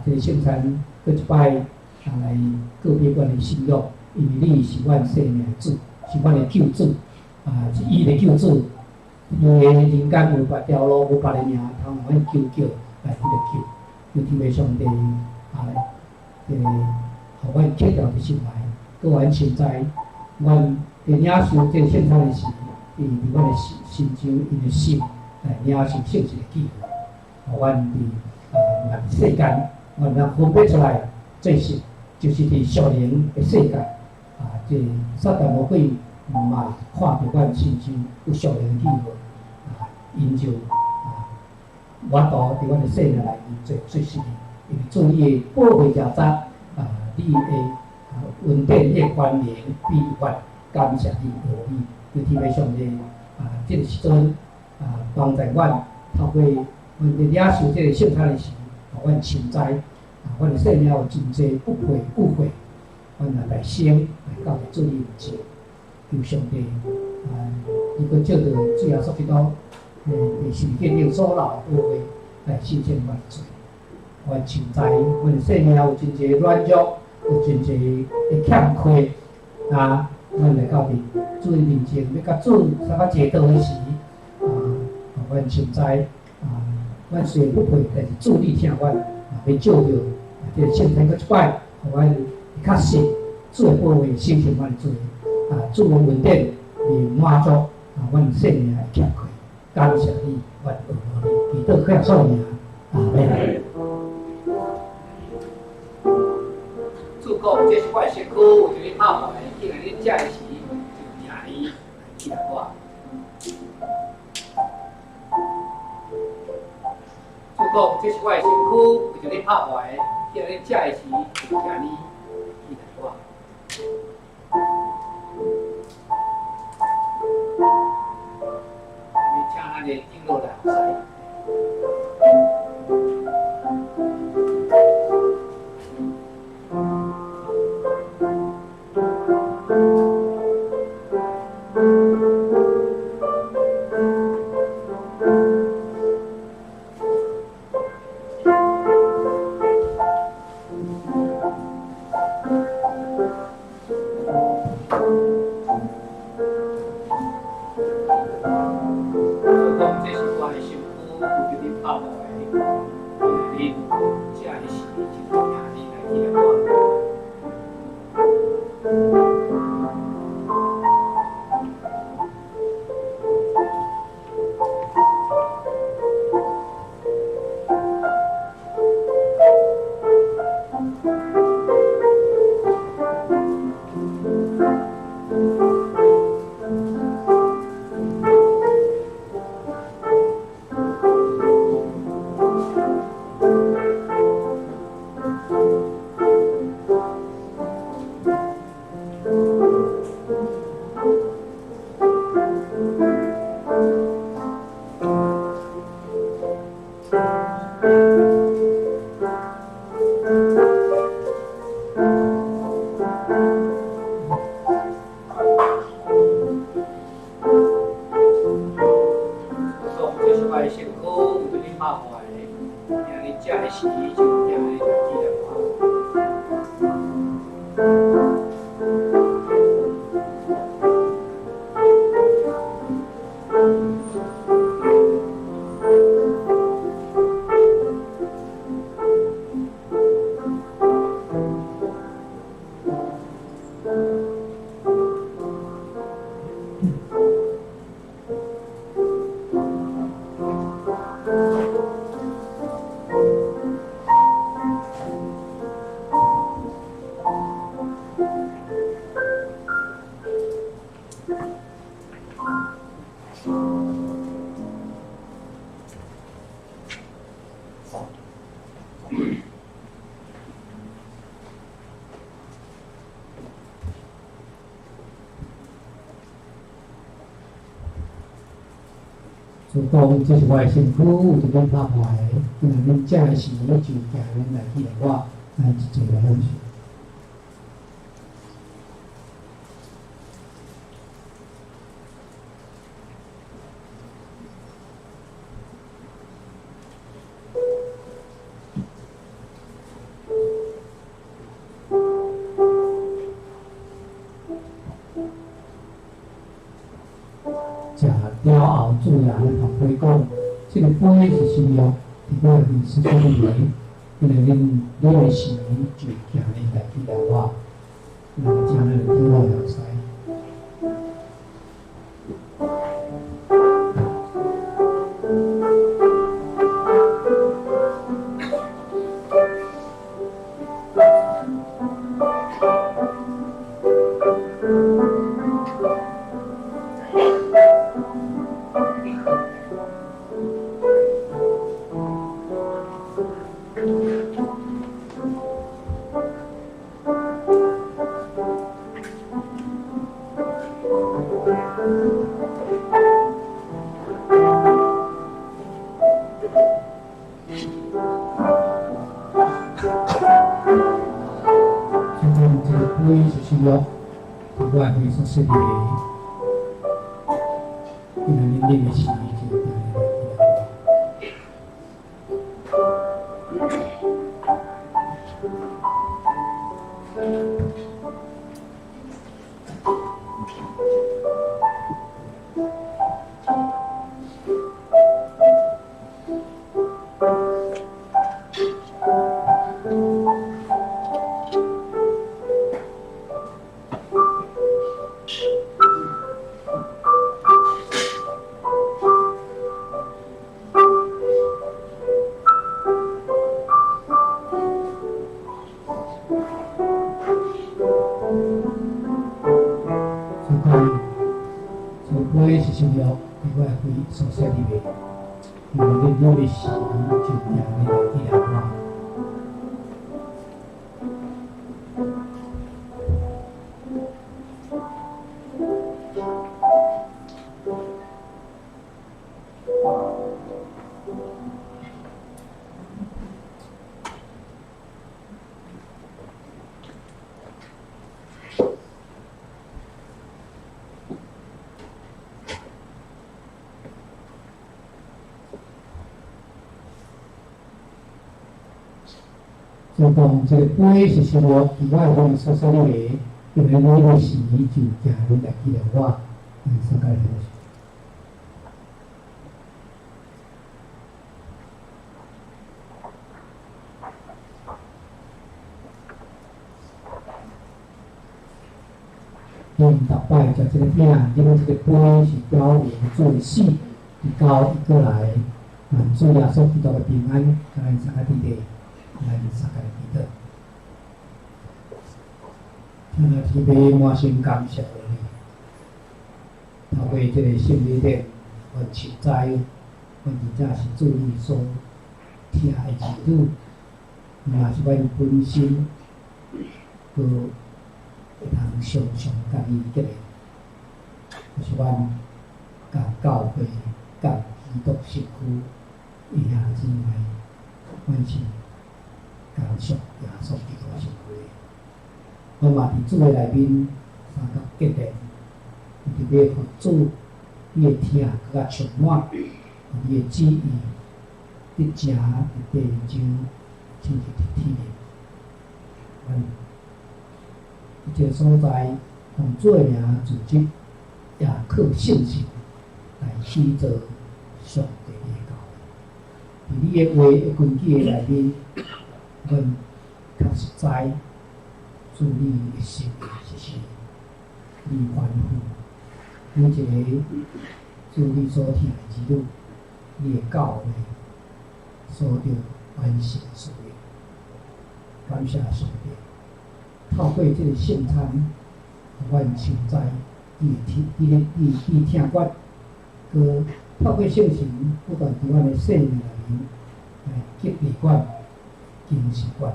这个圣餐搁一摆。来个别阮的信仰，因为你是阮生命的主，是阮的救主，是伊的救主。伊的人间有别条路，有别的名，通互阮求来迄个救。求天父上帝互阮克调的心怀，搁阮现在，阮伫领受这个圣餐的时，伫阮的心上，因的心来领受圣洁的记号。阮伫咱世间，阮能分别出来，这是就是伫属灵的世界这撒旦魔鬼嘛看到阮亲像有属灵的气氛因就我度伫阮的世内面做事，因为做你的保护者你的稳定的关联比阮感谢你无比，对天父上帝这个时阵帮助阮透过阮伫领受这个圣餐的时，阮深知阮的生命有真济不配误会，阮来生来到主你面前，求上帝伊个照着主耶稣基督被事件有所留的话来实现阮罪。阮深知阮的生命有真济软弱，有真济的欠缺阮来到伫主面前，要甲主相甲祈祷的时，阮深知阮虽然不配，但是主你听阮，要照着这个圣餐搁一摆，互阮较实主的保护实现阮的罪，主的稳定来满足阮生命的欠缺。感谢你，阮有努力，祈祷靠耶稣名，阿门。主讲，这是我的身躯，为着你拍坏，既然你这时，就命你来记得我。主讲，这是我的身躯，为着你拍坏，既然你这时，就命你记得我。请咱的进入来学习。主讲，这是我的身躯，有一本拍坏，因为恁这个时，就叫恁来记得我，咱一做来分享。了后，主人同佢讲，这个杯是新约，伫个是说明，因为恁的时就叫恁来记得我，那么将来就听我了塞。这个杯就是要另外会所设立的，因为恁啉的是就杯是需要另外会所设立的，因为恁有的是就让你来治疗我。就讲这个杯是需要另外会所设立的，因为你的是就让你来治疗我，所该的。逐摆食这个饼，因为这个杯是表明做死，以到一个来满足耶稣基督的平安，甲咱三个弟弟，咱三个弟弟。听了提杯满心感谢你，透过这个圣礼典，阮实在，阮真正是注意所听的儿女，也是阮本身，个。会通常常甲伊结个，就是阮甲教会、甲基督社区以下之外，阮是感谢耶稣基督社会。我嘛伫主的内面三角结连，特别互主伊的听更较充满，伊的旨意伫正伫地上真是伫体验。这个所在，用做名组织，也靠信心来起做上帝的教会。伫你的话的根基的内面，阮确实知，主你的心就是你欢呼，每一个主你所听的之路，你的教会所着完成所有，感谢上帝。透过这个圣餐，阮现在伊听我，佮透过圣神不断伫阮的生命内面来激励阮、精神阮，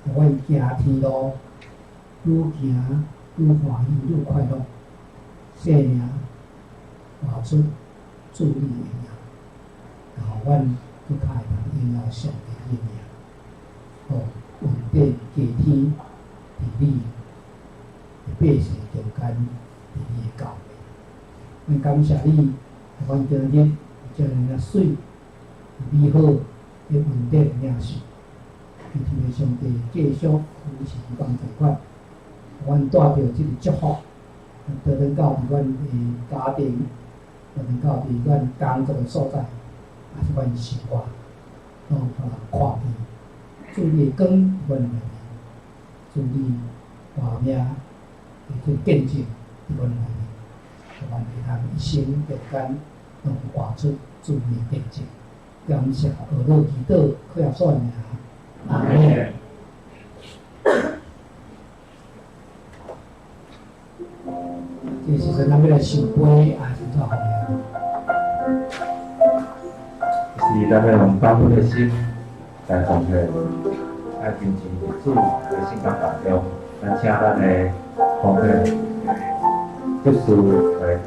互阮行天路愈行愈欢喜愈快乐，生命活出主你的名，然后阮更较会通应用上帝的名，互稳定家天。伫你的百姓中间，伫你的教会，阮感谢你，阮今日将咱水美好、的稳定领受，求天父上帝继续扶持帮助阮，阮带着即个祝福，得能到伫阮的家庭，得能到伫阮工作的所在，也是阮生活，都看见，注意光阮内面。祝你活命的这见证伫阮内面，互阮会通一生中间拢活出祝你的见证。感谢俄罗基督靠耶稣的名，阿门。这时阵咱要来受杯，还是怎好样？是咱要用感恩的心来奉献。爱亲像主的圣经当中，咱请咱的奉献结束来。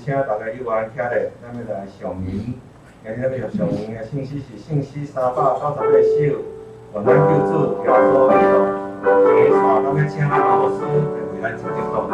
请大家幼儿听咧，咱要来上明，今日咱要上明的信息是信息398首，愿咱救主耶稣基督，今日咱要请老师来为咱进行导读。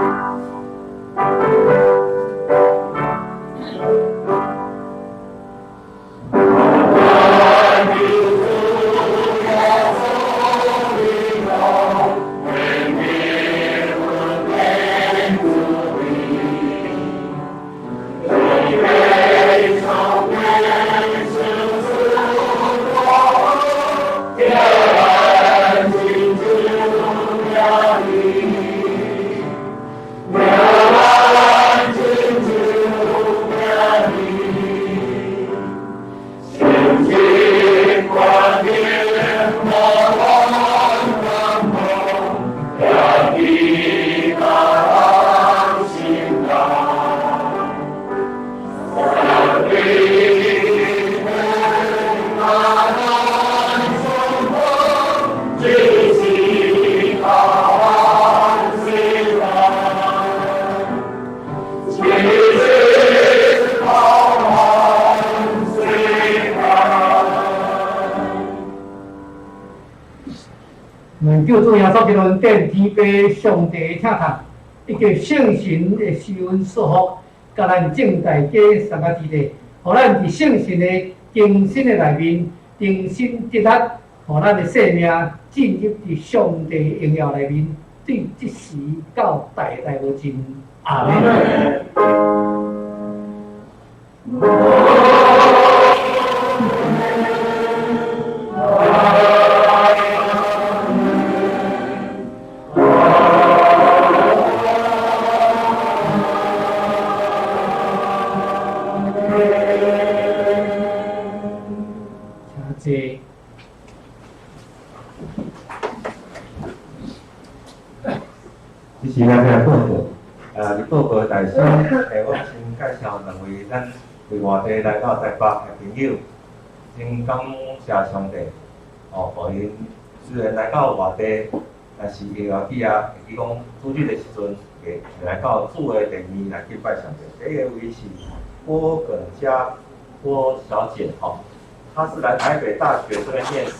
救主耶稣基督殿天父上帝的请谈，以及圣神的施恩祝福，甲咱正大家三个之地，互咱伫圣神的更新的内面，重新得力，互咱的生命进入伫上帝的荣耀内面，对即时到代代无尽。阿门。这是咱的报告，伫报告内首，我先介绍两位咱为外地来到台北的朋友，先感谢上帝，互因虽然来到外地，但是因后边啊，伊讲主日的时阵，会来到主的殿面来敬拜上帝。第一位是郭耿佳郭小姐，他是来台北大学这边面试。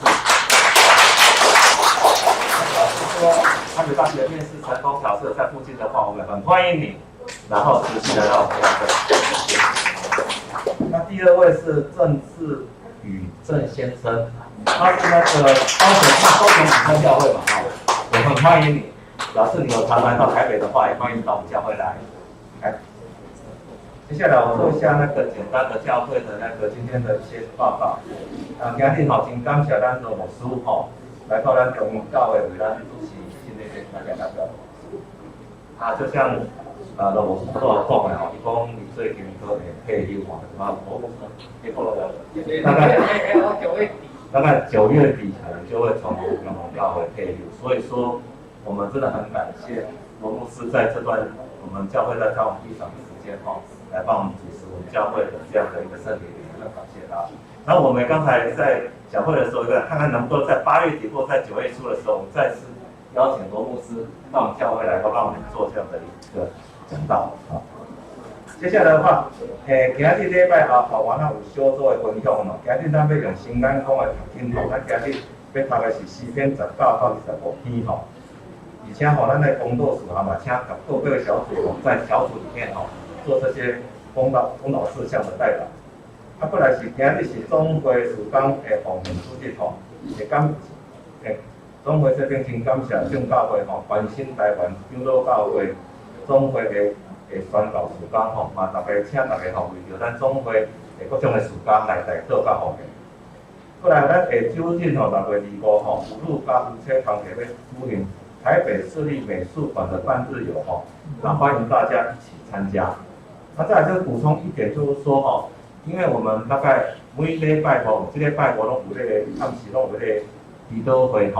老师说台北大学面试成功，假设在附近的话，我们很欢迎你，然后持续来到我们这。那第二位是郑志宇郑先生，他是那个高雄主山教会嘛，我很欢迎你。表示你有常来到台北的话，也欢迎到我们教会来。来，接下来我做一下那个简单的教会的那个今天的一些报告。今日吼真感谢咱罗牧师吼来到咱中英教会为咱主持新的大家那个。就像罗牧师所讲的吼，伊讲你最近都会退休嘛，是吧？大概9月底可能就会从我们教会退休，所以说。我们真的很感谢罗牧师在这段我们教会在教我们地上的时间来帮我们主持我们教会的这样的一个圣礼，很感谢他。然后我们刚才在讲会的时候，看看能不能在8月底或在9月初的时候，我们再次邀请罗牧师到我们教会来，帮我们做这样的一个讲道啊。接下来的话，今日礼拜后完了有小组的分享咯。今日咱要用新眼光的读经吼，咱今日要读的是诗篇19到25篇吼。以前咱的工作组嘛，请各个小组在小组里面做这些公导事项的代表。过来是今日是总会事工的方面主席总会这边真感谢众教会关心台湾长老教会总会的宣告事工嘛特别请大家为着咱总会各种的事工来做较方便。过来咱下周日6月25妇女加夫妻团体要举行台北市立美术馆的半日游那欢迎大家一起参加。那再来就是补充一点，就是说因为我们大概每礼拜这礼拜我拢有那个暗时拢有那个祈祷会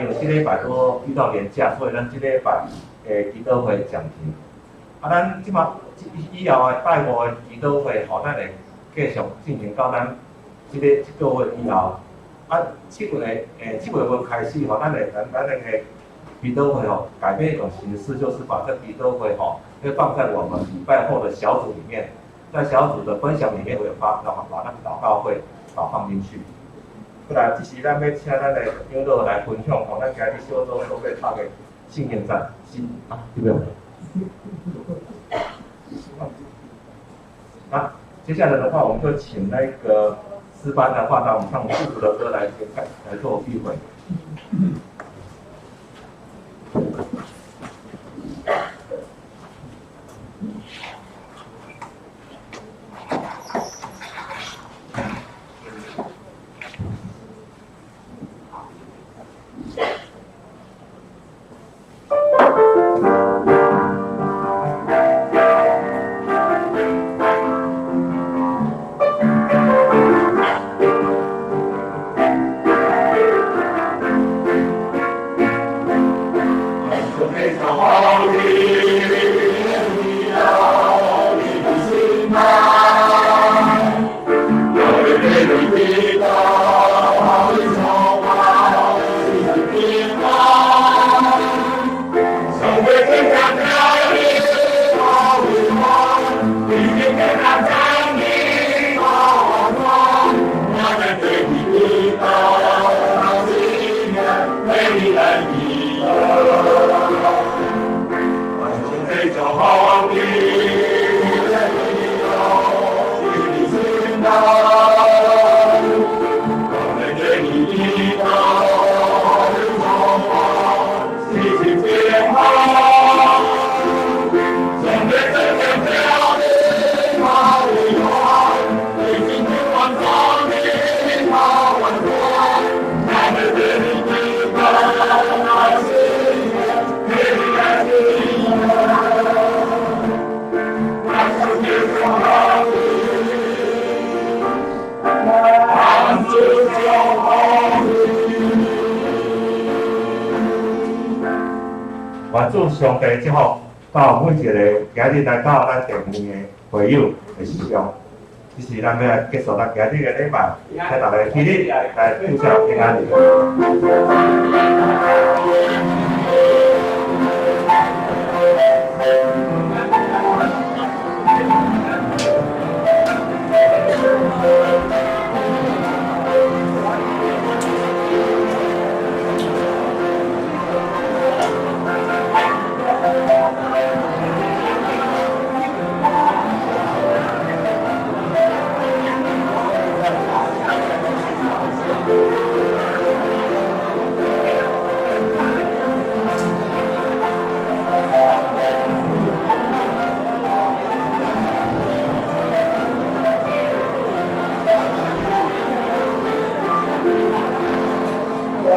因为这礼拜都遇到年假，所以咱这礼拜祈祷会暂停。咱即马以后的拜5的祈祷会咱会继续进行到咱这个月以后。7月份开始咱那个祈祷会改变一种形式，就是把这祈祷会会放在我们礼拜后的小组里面，在小组的分享里面会有把那个祷告会放进去。过来，这是咱要请咱的长老来分享咱今日小组所要读的信念战对不对？接下来的话，我们就请那个诗班的话，让我们唱祝福的歌来做闭会。愿主上帝祝福到每一个今日来到咱店面的会友的心中。这是咱要结束咱今日的礼拜，请大家起立来祝寿平安日。